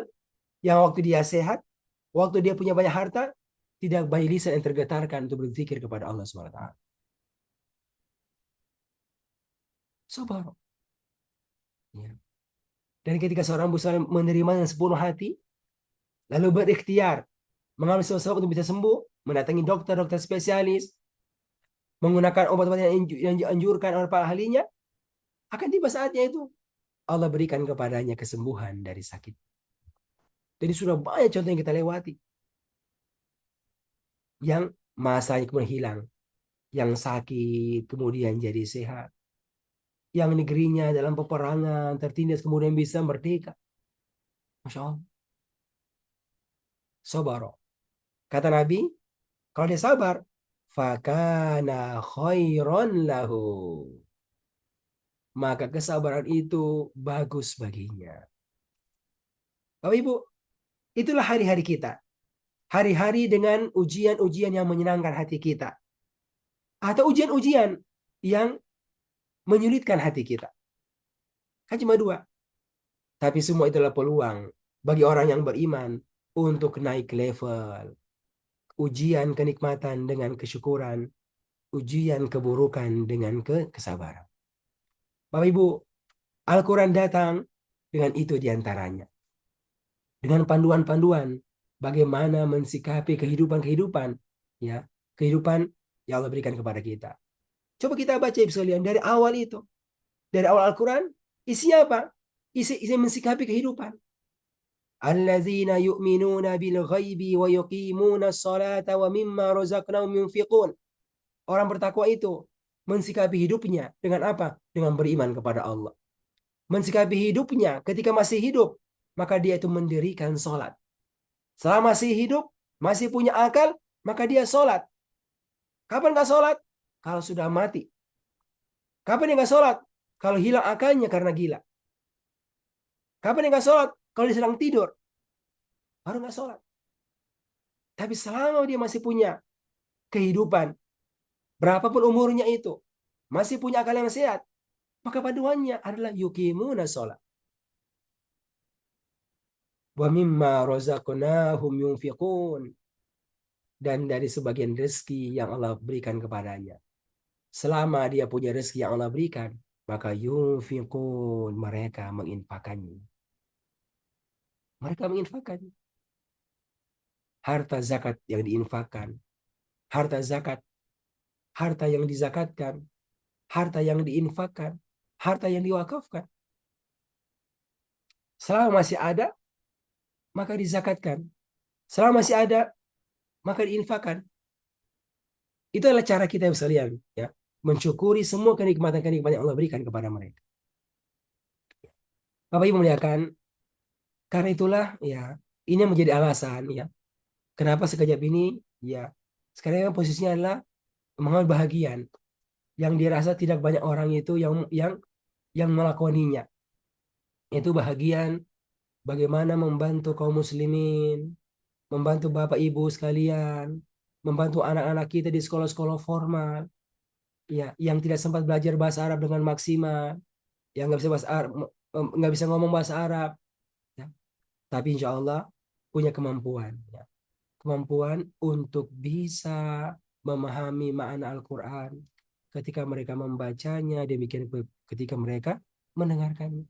Yang waktu dia sehat, waktu dia punya banyak harta, tidak banyak lisan yang tergetarkan untuk berzikir kepada Allah SWT. Sabar. Ya. Dan ketika seorang muslim menerima dengan sepenuh hati, lalu berikhtiar, mengambil sesuatu untuk bisa sembuh, mendatangi dokter-dokter spesialis, menggunakan obat-obat yang dianjurkan oleh para ahlinya, akan tiba saatnya itu Allah berikan kepadanya kesembuhan dari sakit. Jadi sudah banyak contoh yang kita lewati. Yang masanya kemudian hilang. Yang sakit kemudian jadi sehat. Yang negerinya dalam peperangan tertindas kemudian bisa merdeka. Masya Allah. Sabar. Kata Nabi, kalau dia sabar, fakana khairon lahu. Maka kesabaran itu bagus baginya. Bapak Ibu, itulah hari-hari kita. Hari-hari dengan ujian-ujian yang menyenangkan hati kita. Atau ujian-ujian yang menyulitkan hati kita. Kan cuma dua. Tapi semua itulah peluang bagi orang yang beriman untuk naik level. Ujian kenikmatan dengan kesyukuran. Ujian keburukan dengan kesabaran. Bapak Ibu, Al-Quran datang dengan itu diantaranya. Dengan panduan-panduan bagaimana mensikapi kehidupan-kehidupan, ya, kehidupan yang Allah berikan kepada kita. Coba kita baca sekalian dari awal itu. Dari awal Al-Quran, isinya apa? Isi mensikapi kehidupan. Allazina yu'minuna bil ghaibi wa yuqimuna as-salata wa mimma razaqnahum yunfiqun. Orang bertakwa itu mensikapi hidupnya dengan apa? Dengan beriman kepada Allah. Mensikapi hidupnya ketika masih hidup, maka dia itu mendirikan sholat. Selama masih hidup, masih punya akal, maka dia sholat. Kapan nggak sholat? Kalau sudah mati. Kapan dia nggak sholat? Kalau hilang akalnya karena gila. Kapan dia nggak sholat? Kalau dia sedang tidur. Baru nggak sholat. Tapi selama dia masih punya kehidupan, berapapun umurnya itu, masih punya akal yang sehat, maka paduannya adalah yuqimuna sholat. Wa mimma razaqnahum yunfiqun. Dan dari sebagian rezeki yang Allah berikan kepadanya. Selama dia punya rezeki yang Allah berikan, maka yunfiqun, mereka menginfakannya. Mereka menginfakkan. Harta zakat yang diinfakkan. Harta zakat. Harta yang dizakatkan. Harta yang diinfakkan. Harta yang diwakafkan. Selama masih ada, maka dizakatkan. Selama masih ada, maka diinfakkan. Itu adalah cara kita sekalian, ya, mensyukuri semua kenikmatan-kenikmatan yang Allah berikan kepada mereka. Bapak Ibu muliakan, karena itulah ya ini yang menjadi alasan ya kenapa sekejap ini ya sekarang posisinya adalah mengalami bahagian yang dirasa tidak banyak orang itu yang melakoninya. Itu bahagian bagaimana membantu kaum muslimin, membantu Bapak Ibu sekalian, membantu anak-anak kita di sekolah-sekolah formal, ya, yang tidak sempat belajar bahasa Arab dengan maksimal, yang nggak bisa bahasa Arab, nggak bisa ngomong bahasa Arab, ya. Tapi insya Allah punya kemampuan, ya. Kemampuan untuk bisa memahami makna Al-Quran ketika mereka membacanya, demikian ketika mereka mendengarkannya.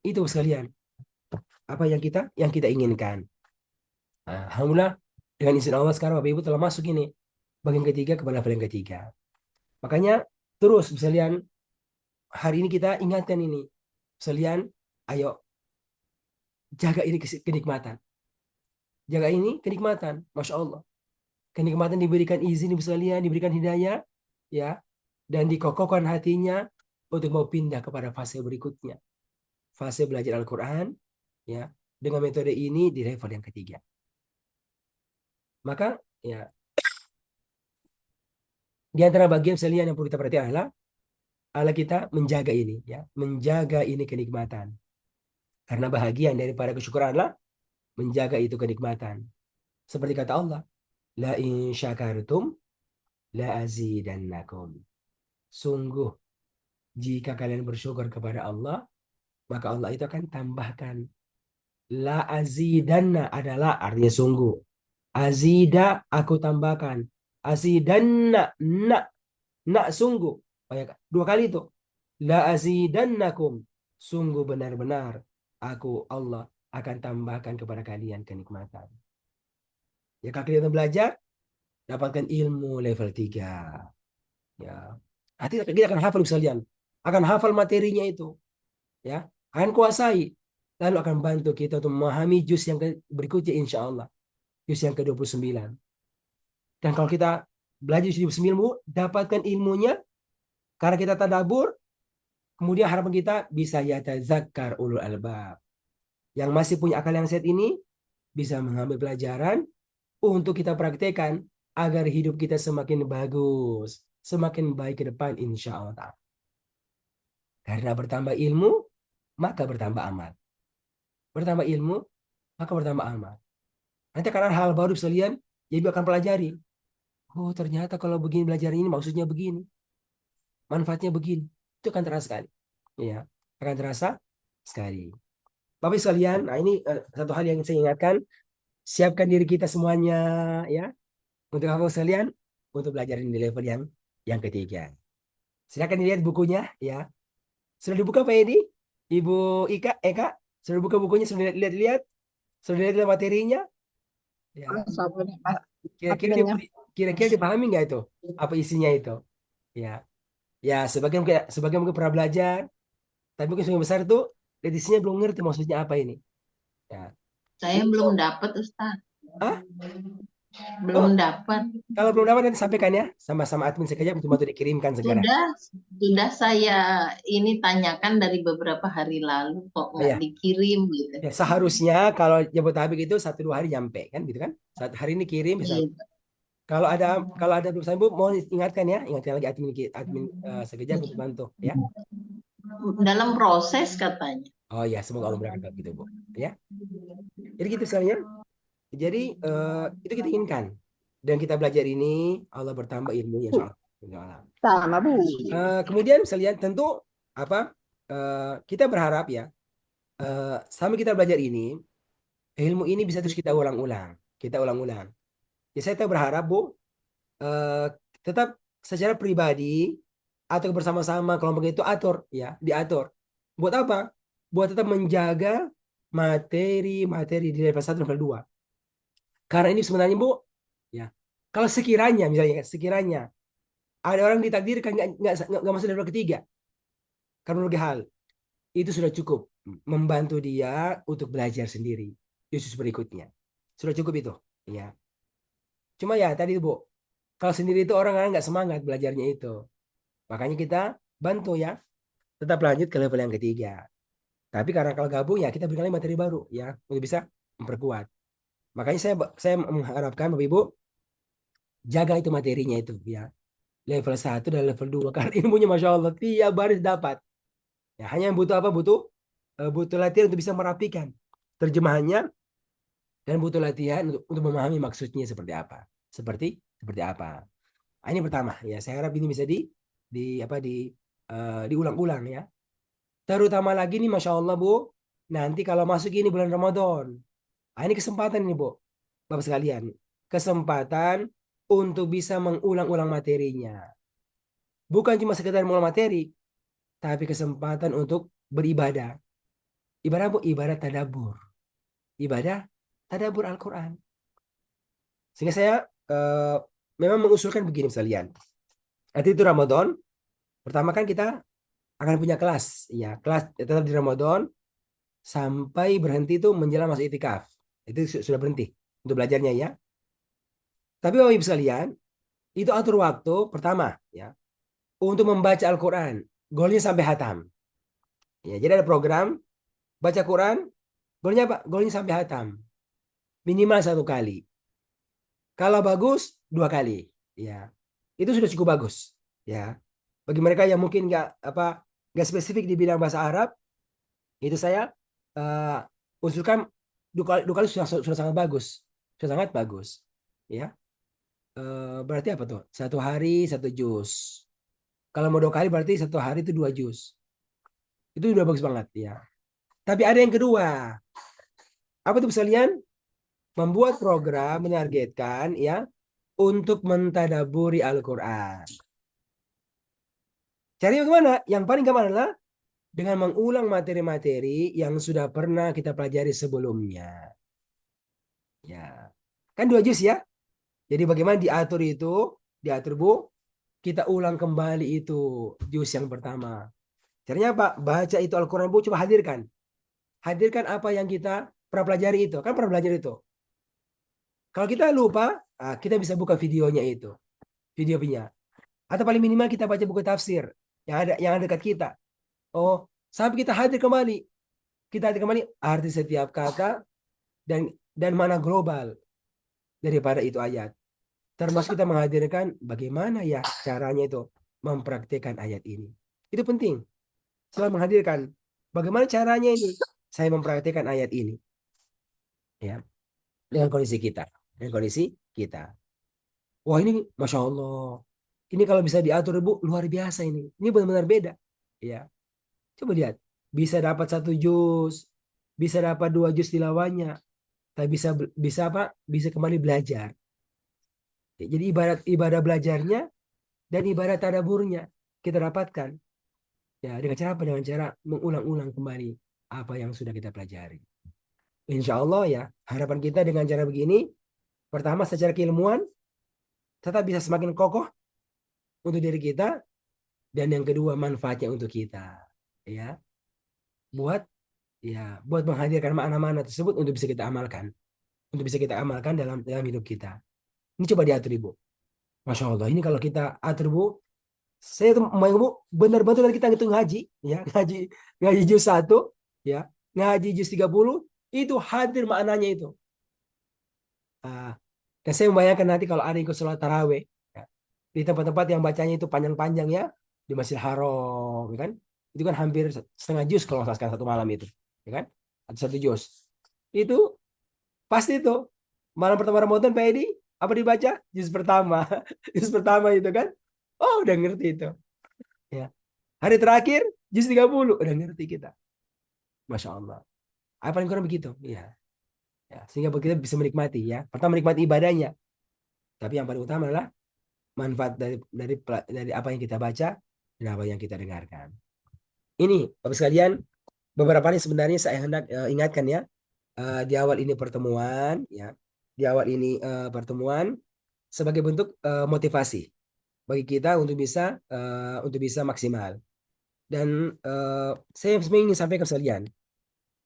Itu sekalian apa yang kita inginkan. Nah, alhamdulillah dengan izin Allah sekarang Bapak Ibu telah masuk ini bagian ketiga kepada level yang ketiga. Makanya terus sekalian hari ini kita ingatkan ini sekalian, ayo jaga ini kenikmatan. Jaga ini kenikmatan, Masya Allah. Kenikmatan diberikan izin ibu sekalian, diberikan hidayah, ya, dan dikokohkan hatinya untuk mau pindah kepada fase berikutnya. Fase belajar Al-Quran, ya, dengan metode ini di level yang ketiga. Maka ya, di antara bagian sekalian yang perlu kita perhatikan adalah kita menjaga ini, ya, menjaga ini kenikmatan. Karena bahagian daripada kesyukuran adalah menjaga itu kenikmatan. Seperti kata Allah, la in syakartum la azidannakum. Sungguh jika kalian bersyukur kepada Allah, maka Allah itu akan tambahkan. La azidanna adalah artinya sungguh. Azida aku tambahkan. Azidanna nak sungguh. Oh ya, dua kali itu. La azidannakum. Sungguh benar-benar aku Allah akan tambahkan kepada kalian kenikmatan. Ya, kalau kalian belajar, dapatkan ilmu level 3. Ya. Nanti kita akan hafal sekalian. Akan hafal materinya itu. Ya, akan kuasai. Lalu akan bantu kita untuk memahami juz yang berikutnya insya Allah. Juz yang ke-29. Dan kalau kita belajar juz 29, dapatkan ilmunya. Karena kita tadabbur, kemudian harapan kita bisa yatazakkar ulul albab. Yang masih punya akal yang sehat ini bisa mengambil pelajaran untuk kita praktekkan agar hidup kita semakin bagus, semakin baik ke depan insya Allah. Karena bertambah ilmu, maka bertambah amal. Bertambah ilmu, maka bertambah amal. Nanti akan ada hal baru sekalian, jadi akan pelajari. Oh, ternyata kalau begini belajar ini maksudnya begini. Manfaatnya begini. Itu akan terasa sekali. Ya, akan terasa sekali. Bapak sekalian, nah ini satu hal yang saya ingatkan, siapkan diri kita semuanya ya untuk apa sekalian? Untuk belajar di level yang ketiga. Silakan dilihat bukunya ya. Sudah dibuka Pak Edi? Ibu Eka, sudah buka bukunya, sudah lihat-lihat? Sudah lihat materinya? Ya. Kira-kira dipahami nggak itu? Apa isinya itu? Ya. Ya, sebagian mungkin pernah belajar, tapi mungkin sebagian besar itu isinya belum ngerti maksudnya apa ini. Ya. Saya belum dapat, Ustaz. Hah? Belum dapat. Kalau belum dapat nanti sampaikan ya, sama-sama admin sekejap untuk bantu dikirimkan segera. Sudah saya ini tanyakan dari beberapa hari lalu kok nggak dikirim gitu. Ya, seharusnya kalau Jabodetabek itu 1-2 hari nyampe kan gitu kan. Satu hari ini kirim bisa. Kalau ada belum sampai Bu, mohon ingatkan lagi admin sekejap untuk bantu ya. Dalam proses katanya. Oh ya, semoga Allah berkati gitu Bu ya. Jadi gitu misalnya. Jadi itu kita inginkan. Dan kita belajar ini Allah bertambah ilmunya insyaallah. Sama Bu. Kemudian sekalian tentu apa? Kita berharap ya sambil kita belajar ini ilmu ini bisa terus kita ulang-ulang. Ya saya berharap Bu tetap secara pribadi atau bersama-sama kelompok itu diatur. Buat apa? Buat tetap menjaga materi di level 1 level 2. Karena ini sebenarnya Bu, ya. Kalau sekiranya ada orang ditakdirkan nggak masuk level ketiga, karena berbagai hal, itu sudah cukup membantu dia untuk belajar sendiri. Yesus berikutnya sudah cukup itu, ya. Cuma ya tadi Bu, kalau sendiri itu orang nggak semangat belajarnya itu, makanya kita bantu ya, tetap lanjut ke level yang ketiga. Tapi karena kalau gabung ya kita berikan materi baru ya untuk bisa memperkuat. Makanya saya mengharapkan Bapak Ibu jaga itu materinya itu ya. Level 1 dan level 2 karena ilmunya Masya Allah tiap baris dapat. Ya, hanya yang butuh apa? Butuh latihan untuk bisa merapikan terjemahannya dan butuh latihan untuk memahami maksudnya seperti apa. Seperti apa. Nah, ini pertama ya. Saya harap ini bisa diulang-ulang ya. Terutama lagi nih Masya Allah Bu, nanti kalau masuk ini bulan Ramadan. Nah, ini kesempatan ini Bu, Bapak sekalian. Kesempatan untuk bisa mengulang-ulang materinya. Bukan cuma sekedar mengulang materi, tapi kesempatan untuk beribadah. Ibadah Bu, ibadah tadabbur. Ibadah tadabbur Al-Quran. Sehingga saya memang mengusulkan begini sekalian. Nanti itu Ramadan, pertama kan kita akan punya kelas. Ya, kelas tetap di Ramadan sampai berhenti itu menjelang masuk itikaf. Itu sudah berhenti untuk belajarnya ya. Tapi Bapak Ibu sekalian, itu atur waktu pertama ya untuk membaca Al-Quran, goalnya sampai hatam. Ya, jadi ada program baca Quran, goalnya apa? Goalnya sampai hatam. Minimal 1 kali. Kalau bagus 2 kali. Ya. Itu sudah cukup bagus. Ya. Bagi mereka yang mungkin nggak spesifik di bidang bahasa Arab, itu saya usulkan 2 kali sudah sangat bagus. Sudah sangat bagus. Ya. Berarti apa tuh? 1 hari 1 juz. Kalau mau 2 kali berarti 1 hari itu 2 juz. Itu udah bagus banget ya. Tapi ada yang kedua. Apa tuh sekalian? Membuat program menargetkan ya untuk mentadaburi Al-Quran. Cari bagaimana? Yang paling gampang adalah dengan mengulang materi-materi yang sudah pernah kita pelajari sebelumnya. Ya, kan 2 juz ya. Jadi bagaimana diatur itu? Diatur Bu, kita ulang kembali itu juz yang pertama. Caranya apa? Baca itu Al-Quran Bu, coba hadirkan. Hadirkan apa yang kita pernah pelajari itu. Kan pernah belajar itu. Kalau kita lupa, kita bisa buka videonya itu. Videonya. Atau paling minimal kita baca buku tafsir yang ada dekat kita. Oh, sampai kita hadir kembali. Kita hadir kembali arti setiap kata dan mana global daripada itu ayat. Termasuk kita menghadirkan bagaimana ya caranya itu mempraktikkan ayat ini. Itu penting. Selalu menghadirkan bagaimana caranya ini saya mempraktikkan ayat ini. Ya, dengan kondisi kita. Dengan kondisi kita. Wah ini Masya Allah. Ini kalau bisa diatur Bu, luar biasa ini. Ini benar-benar beda. Ya. Coba lihat. Bisa dapat 1 juz. Bisa dapat 2 juz tilawahnya. Tapi bisa apa? Bisa kembali belajar. Ya, jadi ibadah belajarnya dan ibadah tadaburnya kita dapatkan. Ya, dengan cara apa? Dengan cara mengulang-ulang kembali apa yang sudah kita pelajari. Insya Allah ya, harapan kita dengan cara begini, pertama secara keilmuan, tetap bisa semakin kokoh untuk diri kita, dan yang kedua manfaatnya untuk kita. Ya, buat menghadirkan makna-makna tersebut untuk bisa kita amalkan. Untuk bisa kita amalkan dalam hidup kita. Ini coba diatur Ibu. Masya Allah, ini kalau kita atur Bu, saya tuh mau Bu, benar-benar kita ngitung ngaji, ya, ngaji juz 1, ya, ngaji juz 30, itu hadir maknanya itu. Dan saya membayangkan nanti kalau ada ikut sholat taraweh, ya, di tempat-tempat yang bacanya itu panjang-panjang ya, di Masjidil Haram, ya kan? Itu kan hampir setengah juz kalau nggak salah satu malam itu, ya kan? Atau 1 juz. Itu pasti itu malam pertama Ramadan Pak Edi apa dibaca? Juz pertama. Juz pertama itu kan. Oh, udah ngerti itu. Ya. Hari terakhir juz 30 udah ngerti kita. Masya Allah. Apa yang kurang begitu? Ya. Ya, sehingga kita bisa menikmati ya. Pertama menikmati ibadahnya. Tapi yang paling utama adalah manfaat dari apa yang kita baca dan apa yang kita dengarkan. Ini Bapak sekalian, beberapa hal sebenarnya saya hendak ingatkan ya. Di awal ini pertemuan ya. Di awal ini pertemuan sebagai bentuk motivasi bagi kita untuk bisa maksimal. Dan saya ingin sampaikan sekalian,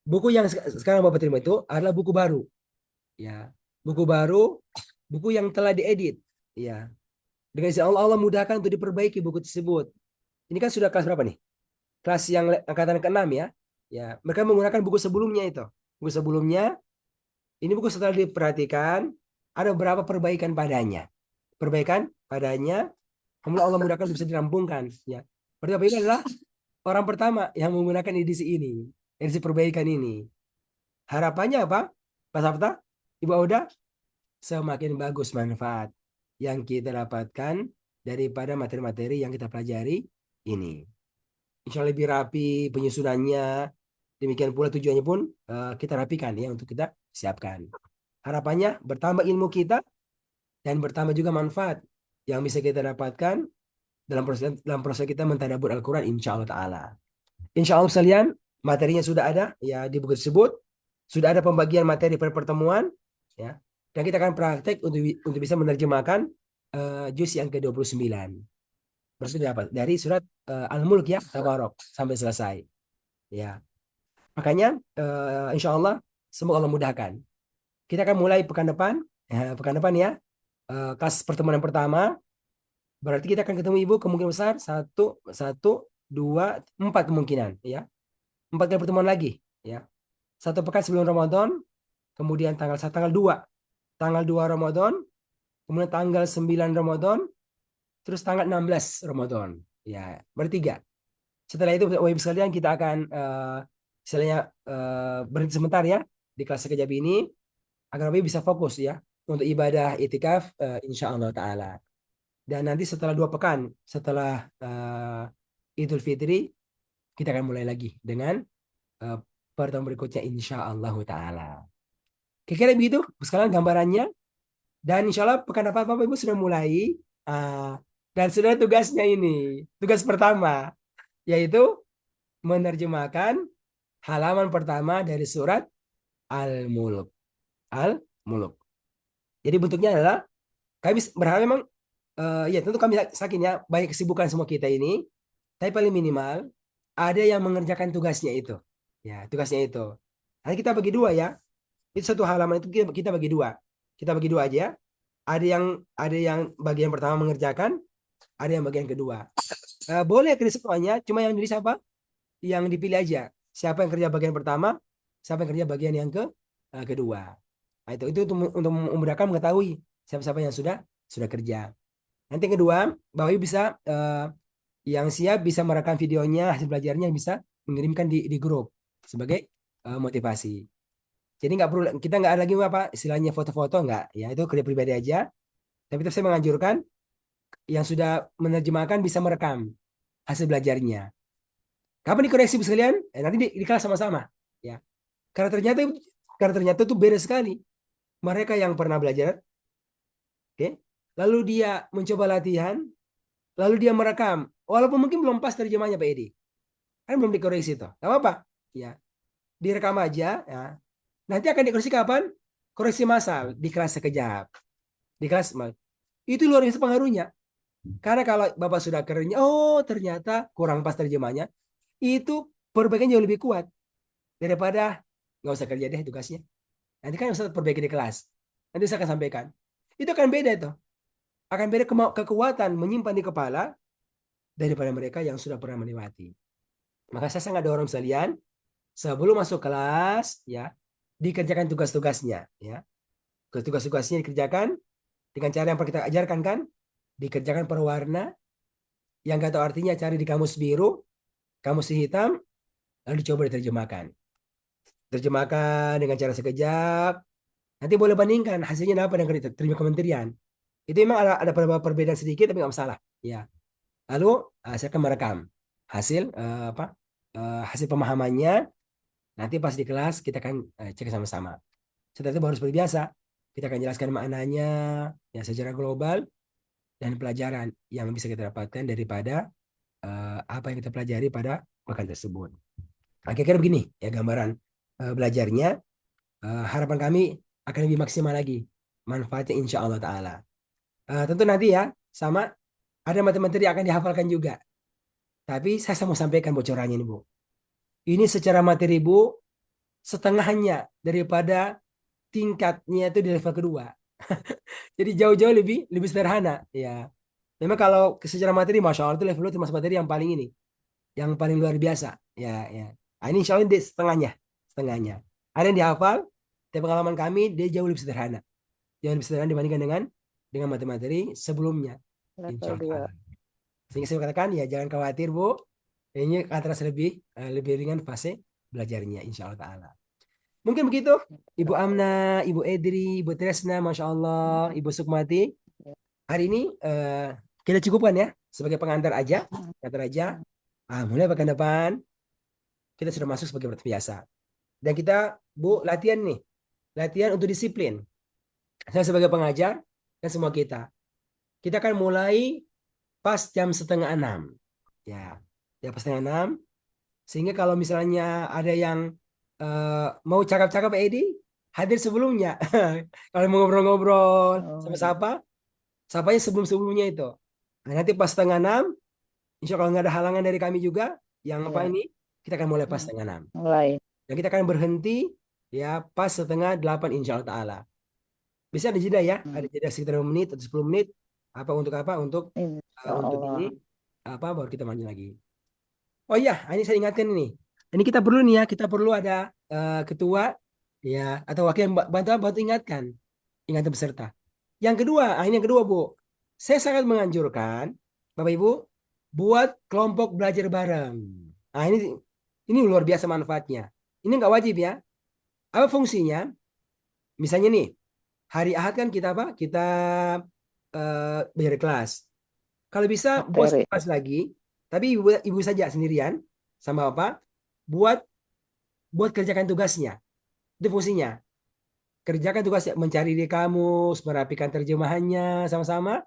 buku yang sekarang Bapak terima itu adalah buku baru, ya, buku baru, buku yang telah diedit, ya. Dengan izin Allah, Allah mudahkan untuk diperbaiki buku tersebut. Ini kan sudah kelas berapa nih? Kelas yang angkatan ke-6 ya. Ya, mereka menggunakan buku sebelumnya itu. Buku sebelumnya, ini buku setelah diperhatikan, ada beberapa perbaikan padanya. Perbaikan padanya, kemudian Allah mudahkan bisa dirampungkan. Ya. Berarti ini adalah orang pertama yang menggunakan edisi ini, edisi perbaikan ini. Harapannya apa? Pak Sabta, Ibu Auda, semakin bagus manfaat yang kita dapatkan daripada materi-materi yang kita pelajari ini. Insya Allah lebih rapi penyusunannya. Demikian pula tujuannya pun kita rapikan ya untuk kita siapkan. Harapannya bertambah ilmu kita dan bertambah juga manfaat yang bisa kita dapatkan dalam proses kita mentadabbur Al-Quran insya Allah Ta'ala. Insya Allah sekalian, materinya sudah ada ya di buku tersebut. Sudah ada pembagian materi per pertemuan ya. Dan kita akan praktek untuk bisa menerjemahkan juz yang ke-29. Maksudnya apa? Dari surat Al-Mulk ya, Tabarok sampai selesai. Ya. Makanya insya Allah semoga Allah mudahkan. Kita akan mulai pekan depan ya. Kelas pertemuan yang pertama. Berarti kita akan ketemu Ibu kemungkinan besar 1, 2, 4 kemungkinan ya. 4 kali pertemuan lagi ya. 1 pekan sebelum Ramadan, kemudian tanggal 2 Ramadan, kemudian tanggal 9 Ramadan, terus tanggal 16 Ramadan. Ya, bertiga. Setelah itu Bapak Ibu sekalian kita akan istilahnya berhenti sebentar ya di kelas sekejap ini agar Bapak Ibu bisa fokus ya untuk ibadah itikaf insya Allah Ta'ala. Dan nanti setelah 2 pekan setelah Idul Fitri kita akan mulai lagi dengan pertemuan berikutnya insya Allah Ta'ala. Kira-kira begitu sekarang gambarannya. Dan insya Allah pekan depan Bapak Ibu sudah mulai dan sudah tugasnya ini. Tugas pertama yaitu menerjemahkan halaman pertama dari surat Al-Mulk. Al-Mulk. Jadi bentuknya adalah kami berharap memang ya tentu kami yakin ya banyak kesibukan semua kita ini, tapi paling minimal ada yang mengerjakan tugasnya itu. Ya, tugasnya itu. Nanti kita bagi dua ya. Itu satu halaman itu kita bagi dua. Kita bagi dua aja. Ada yang bagian pertama mengerjakan, ada yang bagian kedua. Boleh kerja semuanya, cuma yang ditulis apa? Yang dipilih aja. Siapa yang kerja bagian pertama, siapa yang kerja bagian yang kedua. Nah, itu untuk memudahkan mengetahui siapa-siapa yang sudah kerja. Nanti yang kedua, Bapak Ibu bisa yang siap bisa merekam videonya, hasil belajarnya bisa mengirimkan di grup sebagai motivasi. Jadi nggak perlu kita nggak ada lagi apa istilahnya foto-foto nggak ya itu kerja pribadi aja. Tapi tetap saya menganjurkan yang sudah menerjemahkan bisa merekam hasil belajarnya. Kapan dikoreksi Bu sekalian? Nanti di kelas sama-sama ya. Karena ternyata itu beda sekali. Mereka yang pernah belajar, oke, lalu dia mencoba latihan, lalu dia merekam, walaupun mungkin belum pas terjemahnya Pak Edi, kan belum dikoreksi toh, nggak apa-apa, ya, direkam aja, ya. Nanti akan dikoreksi kapan? Koreksi massal di kelas sekejap, di kelas itu luar biasa pengaruhnya. Karena kalau Bapak sudah kerja, oh ternyata kurang pas terjemahnya, itu perbaikan jauh lebih kuat daripada nggak usah kerja deh tugasnya. Nanti kan Ustaz perbaiki di kelas. Nanti saya akan sampaikan. Itu akan beda itu. Akan beda kekuatan menyimpan di kepala daripada mereka yang sudah pernah melewati. Maka saya sangat dorong sekalian sebelum masuk kelas ya dikerjakan tugas-tugasnya ya. Tugas-tugasnya dikerjakan dengan cara yang kita ajarkan kan, dikerjakan per warna. Yang nggak tahu artinya cari di kamus biru, kamus hitam, lalu dicoba diterjemahkan. Terjemahkan dengan cara sekejap. Nanti boleh bandingkan hasilnya apa dengan terima kementerian. Itu memang ada perbedaan sedikit tapi nggak masalah. Ya. Lalu saya akan merekam hasil hasil pemahamannya. Nanti pas di kelas kita akan cek sama-sama. Setelah itu baru seperti biasa kita akan jelaskan maknanya ya secara global dan pelajaran yang bisa kita dapatkan daripada apa yang kita pelajari pada pekan tersebut. Akhirnya begini ya gambaran belajarnya. Harapan kami akan lebih maksimal lagi manfaatnya insya Allah Ta'ala. Tentu nanti ya sama ada materi yang akan dihafalkan juga. Tapi saya mau sampaikan bocorannya nih Bu. Ini secara materi Bu setengahnya daripada tingkatnya itu di level kedua. Jadi jauh-jauh lebih sederhana ya. Memang kalau secara materi Masya Allah itu level itu termasuk materi yang paling ini. Yang paling luar biasa. Ya, ya. Nah, ini insya Allah di setengahnya. Ada yang dihafal, tapi pengalaman kami dia jauh lebih sederhana. Jauh lebih sederhana dibandingkan dengan materi sebelumnya. Insya Level 2. Allah. Sehingga saya katakan ya jangan khawatir Bu. Ini akan terasa lebih ringan fase belajarnya insya Allah Ta'ala. Mungkin begitu Ibu Amna, Ibu Edri, Ibu Tresna, Masya Allah, Ibu Sukmati. Hari ini kita cukupkan ya sebagai pengantar aja. Mulai pekan depan kita sudah masuk sebagai biasa. Dan kita Bu latihan nih. Latihan untuk disiplin. Saya sebagai pengajar dan semua kita. Kita akan mulai pas jam 5:30. Ya, jam 5:30. Sehingga kalau misalnya ada yang mau cakap-cakap Edi, hadir sebelumnya. Kalau mau ngobrol-ngobrol sama sapanya sebelum-sebelumnya itu. Nah, nanti pas 5:30, insya Allah nggak ada halangan dari kami juga. Yang apa ini, kita akan mulai pas 5:30. Mulai. Dan kita akan berhenti ya pas 7:30 insya Allah Ta'ala. Bisa ada jeda ya, ada jeda sekitar 5 menit atau 10 menit. Untuk untuk ini baru kita maju lagi. Oh iya, ini saya ingatkan ini. Ini kita perlu nih ya, kita perlu ada ketua ya atau wakil yang bantu ingatkan peserta. Yang kedua, ini yang kedua Bu. Saya sangat menganjurkan Bapak Ibu buat kelompok belajar bareng. Nah, ini luar biasa manfaatnya. Ini nggak wajib ya. Apa fungsinya? Misalnya nih, hari Ahad kan kita apa? Kita belajar kelas. Kalau bisa buat Materi. kelas lagi, tapi ibu saja sendirian sama Bapak buat kerjakan tugasnya. Itu fungsinya. Kerjakan tugasnya, mencari di kamus, merapikan terjemahannya sama-sama.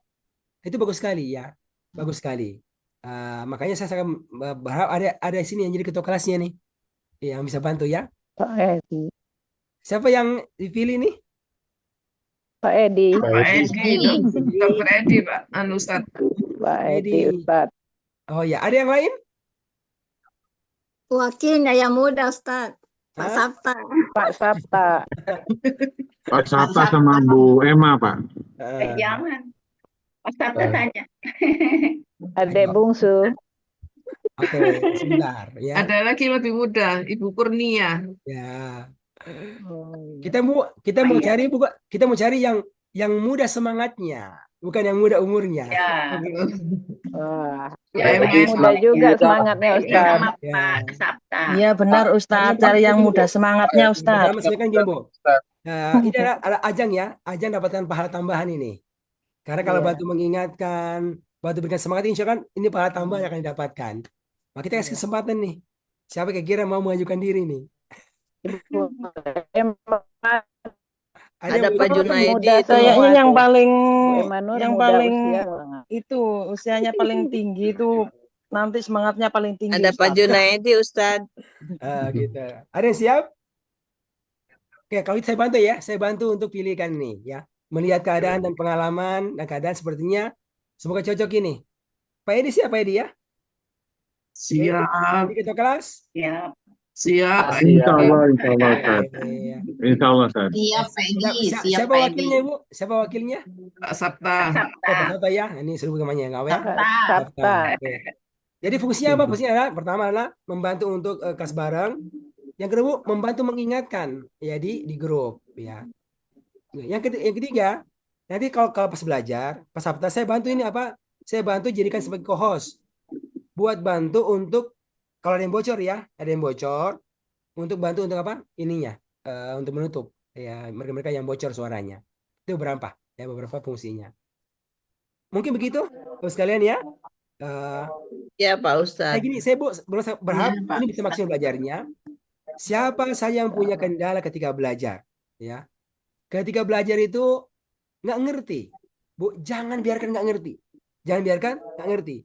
Itu bagus sekali ya. Bagus sekali. Makanya saya sangat berharap ada di sini yang jadi ketua kelasnya nih. Yang bisa bantu ya. Pak Edi. Siapa yang dipilih nih? Pak Edi. Pak Edi, Dr. Edi, Pak. Ustaz. Pak Edi, Edi. Ustadz. Oh ya, ada yang lain? Wakilnya yang muda, Ustaz. Pak Hah? Sabta. Pak Sabta. Pak Sabta sama Bu Emma, Pak. Jangan. Pak Sabta saja. Adek bungsu. Oke, sebentar ya. Ada lagi lebih muda, Ibu Kurnia. Ya. Oh, Kita mau cari kita mau cari yang muda semangatnya, bukan yang muda umurnya. Ya. wah, Ya, Yang muda juga semangatnya Ustadz. Sama Ya. Pak Sabta. Iya benar Ustadz, cari yang muda semangatnya Ustadz. Pertama sekali kan gini, Bu. Ini ada ajang ya, ajang dapatkan pahala tambahan ini. Karena kalau Iya. bantu mengingatkan, bantu berikan semangat, insya Allah kan ini pahala tambahan yang akan didapatkan. Maka kita kasih kesempatan nih. Siapa kira-kira mau mengajukan diri nih? Ada Ada yang Pak mau- Junaidi muda itu. kayaknya yang tuh. paling Bu Emanur yang muda paling usia banget. itu usianya paling tinggi itu nanti semangatnya paling tinggi. Ada Pak Ustadz. Junaidi, Ustadz. Gitu. Ada yang siap? Oke, kalau itu saya bantu ya. Saya bantu untuk pilihkan nih ya. Melihat keadaan dan pengalaman dan keadaan sepertinya semoga cocok ini. Pak Edi siapa Edi ya? Siap, Di ketua kelas? Ya. siap. Insya Allah, Ustaz. Iya. Insya Allah, Ustaz. Siap, Peggy. Siap, Siapa Peggy. wakilnya Ibu? Siapa wakilnya? Pak Sabta. Oh, Pak Sabta ya. Ini seluruh namanya nggak ya? Sabta. Oke. Jadi fungsinya apa? Fungsinya adalah pertama adalah membantu untuk kelas bareng. Yang kedua membantu mengingatkan ya di grup ya. Yang ketiga nanti kalau pas belajar pas Sabta saya bantu ini apa? Saya bantu jadikan sebagai co-host buat bantu untuk kalau ada yang bocor ya, ada yang bocor untuk bantu untuk apa? Ininya untuk menutup ya mereka yang bocor suaranya. Itu beberapa fungsinya. Mungkin begitu Bapak sekalian ya. Ya, Pak Ustadz. Kayak gini, saya berharap Iya, Pak. ini bisa maksimal belajarnya. Siapa saja yang punya kendala ketika belajar, ya? Ketika belajar itu nggak ngerti, Bu, jangan biarkan nggak ngerti, jangan biarkan nggak ngerti.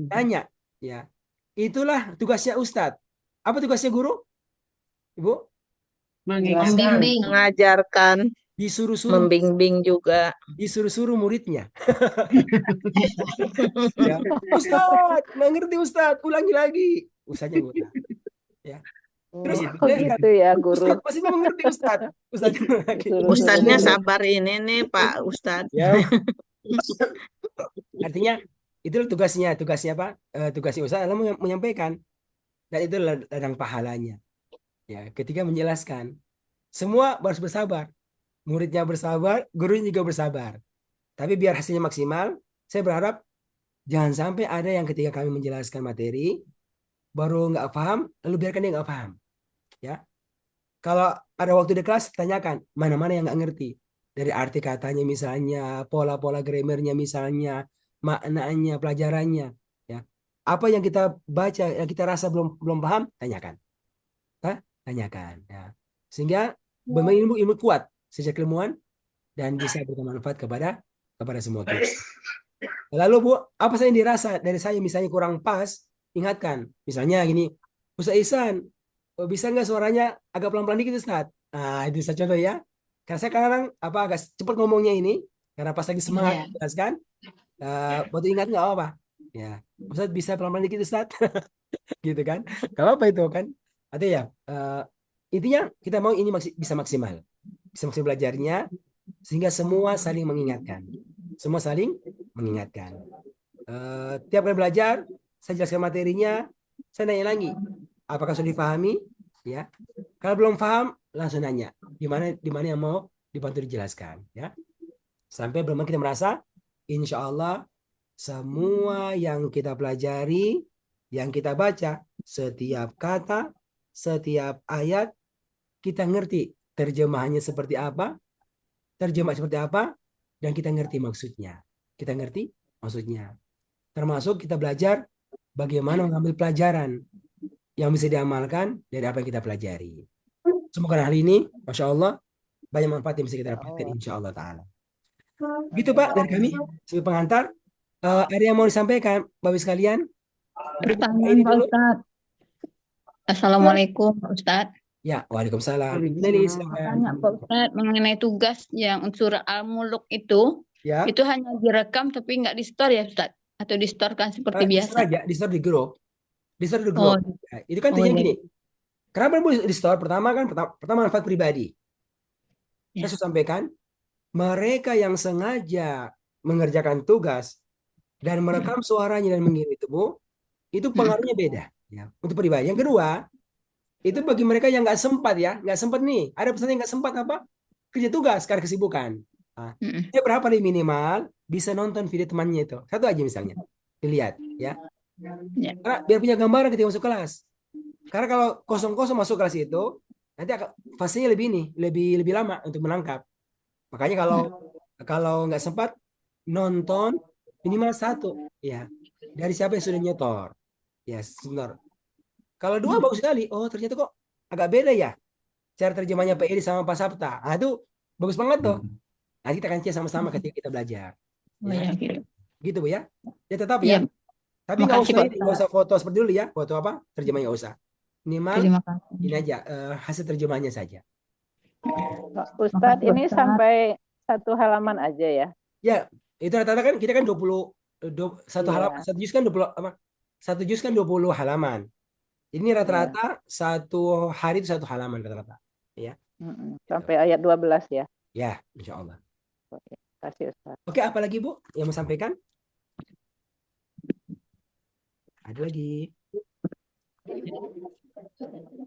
Tanya, ya. Itulah tugasnya Ustadz. Apa tugasnya guru, Ibu? Membimbing. Mengajarkan, Disuruh-suruh, membimbing juga. disuruh-suruh muridnya. Ya. Ustadz, nggak ngerti Ustadz, ulangi lagi. Ustadznya guru. Ya. Terus Oh gitu ya guru. Ustadz pasti mau mengerti Ustadz. Ustadznya lagi. Ustadznya sabar ini nih, Pak Ustadz. Ya. Artinya itu tugasnya apa? Tugasnya Ustadz adalah menyampaikan dan itu ladang pahalanya. Ya, ketika menjelaskan semua harus bersabar. Muridnya bersabar, gurunya juga bersabar. Tapi biar hasilnya maksimal, saya berharap jangan sampai ada yang ketika kami menjelaskan materi baru nggak paham, lalu biarkan dia nggak paham. Ya, kalau ada waktu di kelas tanyakan mana-mana yang nggak ngerti dari arti katanya misalnya, pola-pola grammarnya misalnya, maknanya, pelajarannya, ya. Apa yang kita baca, yang kita rasa belum paham, tanyakan. Tanyakan, ya. Sehingga bermain ilmu kuat sejak ilmuwan dan bisa bermanfaat kepada semua kita. Lalu Bu, apa yang dirasa dari saya misalnya kurang pas, ingatkan. Misalnya gini, Ustaz Ihsan, bisa nggak suaranya agak pelan-pelan dikit Ustaz? Nah, itu bisa contoh ya. Karena saya kadang agak cepat ngomongnya ini, karena pas lagi semangat jelaskan, waktu ingat nggak apa? Ya, Ustaz bisa pelan-pelan dikit Ustaz, gitu kan? Gak apa itu kan? Artinya ya, intinya kita mau ini bisa maksimal belajarnya, sehingga semua saling mengingatkan. Semua saling mengingatkan. Tiap kali belajar, saya jelaskan materinya, saya nanya lagi, apakah sudah dipahami? Ya, kalau belum paham, langsung nanya, di mana yang mau dibantu dijelaskan. Ya, Sampai benar-benar kita merasa insya Allah semua yang kita pelajari, yang kita baca, setiap kata, setiap ayat, kita ngerti terjemahannya seperti apa, dan kita ngerti maksudnya. Kita ngerti maksudnya. Termasuk kita belajar bagaimana mengambil pelajaran yang bisa diamalkan dari apa yang kita pelajari. Semoga hal ini, Masya Allah, banyak manfaat yang bisa kita dapatkan insya Allah Ta'ala. Gitu Pak dari kami sebagai pengantar. Ada yang mau disampaikan Bapak sekalian? Pertanyaan Pak Ustadz. Assalamualaikum Pak Ustadz. Ya, waalaikumsalam. Ini silakan. Tanya Pak Ustadz mengenai tugas yang unsur Al-Muluk Ya, itu hanya direkam tapi nggak di-store ya Ustadz? Atau di-storekan seperti di-store biasa? aja, di-store di grup. Di-store di Oh, grup. Ya, itu kan oh tujuannya iya. gini. Kenapa boleh di-store? Pertama manfaat pribadi. Ya. Saya sudah sampaikan, mereka yang sengaja mengerjakan tugas dan merekam suaranya dan mengirim itu pengaruhnya beda ya untuk pribadi. Yang kedua, itu bagi mereka yang nggak sempat nih, ada pesan yang nggak sempat apa? Kerja tugas karena kesibukan. Nah, dia berapa nih minimal bisa nonton video temannya itu. Satu aja misalnya. Dilihat ya. Ya. Karena biar punya gambaran ketika masuk kelas. Karena kalau kosong-kosong masuk kelas itu nanti fasenya lebih lama untuk menangkap. Makanya kalau nggak sempat nonton minimal satu ya dari siapa yang sudah nyetor ya sebentar. Kalau dua bagus sekali. Oh ternyata kok agak beda ya cara terjemahnya Pak Edi sama Pak Sabta. Ah itu bagus banget tuh. Nanti kita akan cek sama-sama ketika kita belajar. Oh Ya. ya, gitu. Gitu Bu ya. Ya tetap Iya. ya. Tapi nggak Makasih, usah Pak nggak usah foto seperti dulu ya. Foto apa? Terjemahnya nggak usah. Minimal Terima kasih. ini aja hasil terjemahnya saja. Pak Ustadz, Makasih, ini Ustadz. sampai 1 halaman aja ya. Ya, itu rata-rata kan kita kan 1 Iya. halaman, 1 juz kan 20 apa? 1 juz kan 20 halaman. Ini rata-rata 1 hari itu 1 halaman rata-rata. Ya. Sampai ayat 12 ya. Ya, insya Allah. Oke, kasih Ustadz. Oke, apa lagi Bu yang mau sampaikan? Ada lagi.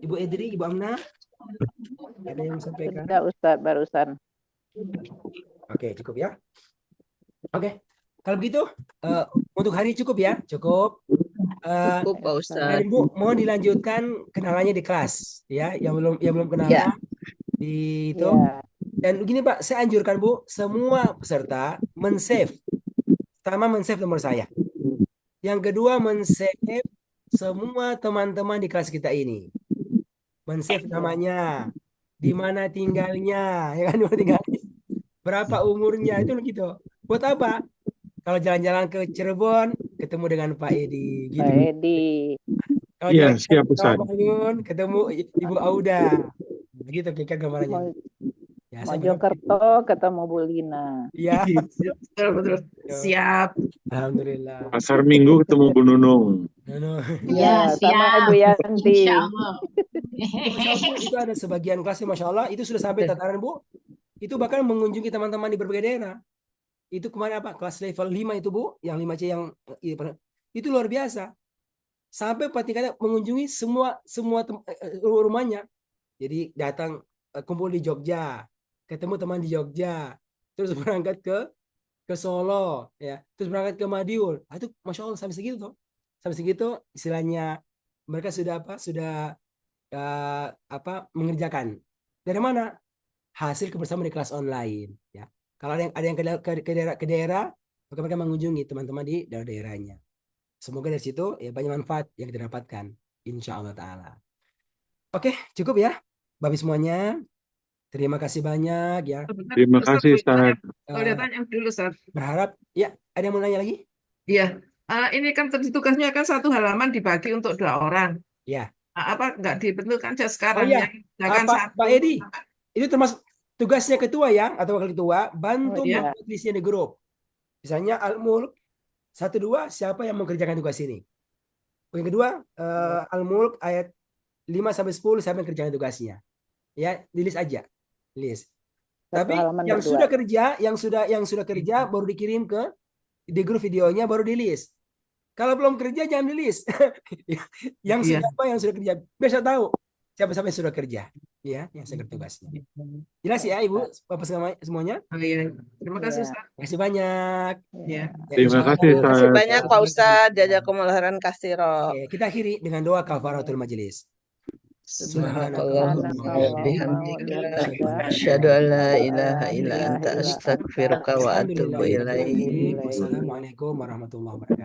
Ibu Edri, Ibu Amna, ada yang mau sampaikan? Sudah Ustadz barusan. Oke, cukup ya. Oke, kalau begitu untuk hari ini cukup ya, cukup. Cukup Pak Ustadz. Dan Bu, mohon dilanjutkan kenalannya di kelas ya, yang belum kenalan Ya. di itu. Ya. Dan begini Pak, saya anjurkan Bu, semua peserta men-save. Pertama men-save nomor saya. Yang kedua men-save semua teman-teman di kelas kita ini. Men-save namanya, di mana tinggalnya, ya kan, di mana tinggalnya, berapa umurnya, itu gitu. Buat apa? Kalau jalan-jalan ke Cirebon, ketemu dengan Pak Edi, gitu. Pak Edi. Kalau Iya, jalan siap ke Ustaz. Rawamangun, ketemu Ibu Auda, begitu kira gambarannya. Ya, saya Mojokerto ketemu Bu Lina. ya, Betul. Siap. alhamdulillah. Pasar Minggu ketemu Bu Nunung. Ya, sama siap. Ibu Yanti. Insya Allah. Masya Allah, Bu, itu ada sebagian kelas Masya Allah itu sudah sampai tataran Bu, itu bahkan mengunjungi teman-teman di berbagai daerah. Itu kemarin apa, kelas level 5 itu Bu, yang 5C yang itu luar biasa. Sampai tingkatnya mengunjungi semua rumahnya. Jadi datang kumpul di Jogja, ketemu teman di Jogja, terus berangkat ke Solo ya, terus berangkat ke Madiun. Itu Masya Allah sampai segitu tuh. Sampai segitu istilahnya mereka sudah mengerjakan. Dari mana? Hasil kebersamaan di kelas online ya. Kalau ada yang ke daerah, maka mereka mengunjungi teman-teman di daerah-daerahnya. Semoga dari situ ya banyak manfaat yang kita dapatkan, insya Allah Ta'ala. Oke, cukup ya Bapak semuanya. Terima kasih banyak ya. Terima kasih Ustaz. Boleh tanya dulu Ustaz. Berharap ya, ada yang mau nanya lagi? Iya. Ini kan tadi tugasnya kan 1 halaman dibagi untuk 2 orang. Ya. Apa nggak dibentukkan aja Oh sekarang iya, ya? Jangan Pak Edi, itu termasuk tugasnya ketua ya, atau wakil ketua, bantu Oh, iya. membuat listnya di grup. Misalnya Al-Mulk 1-2, siapa yang mengerjakan tugas ini? Yang kedua, Al-Mulk ayat 5-10, siapa yang kerjakan tugasnya? Ya, di list aja. List. Satu Tapi halaman yang berdua. sudah kerja, yang sudah kerja baru dikirim ke di grup videonya, baru di list. Kalau belum kerja jangan di list. Yang Iya. sudah kerja, biasa tahu siapa yang sudah kerja. ya yang segera tugasnya. Jelas ya Ibu, Bapak semuanya? Oh iya, terima kasih Ya. Ustaz. Terima kasih banyak. Ya. Terima kasih, Terima kasih Ustaz. banyak Pak Ustadz. Jazakumullah khairan katsira. Oke, kita akhiri dengan doa kafaratul majelis. Subhanakallahumma wa bihamdika Subhanakallahumma asyhadu an la ilaha illa anta astaghfiruka wa atubu ilaik. Wassalamualaikum warahmatullahi wabarakatuh.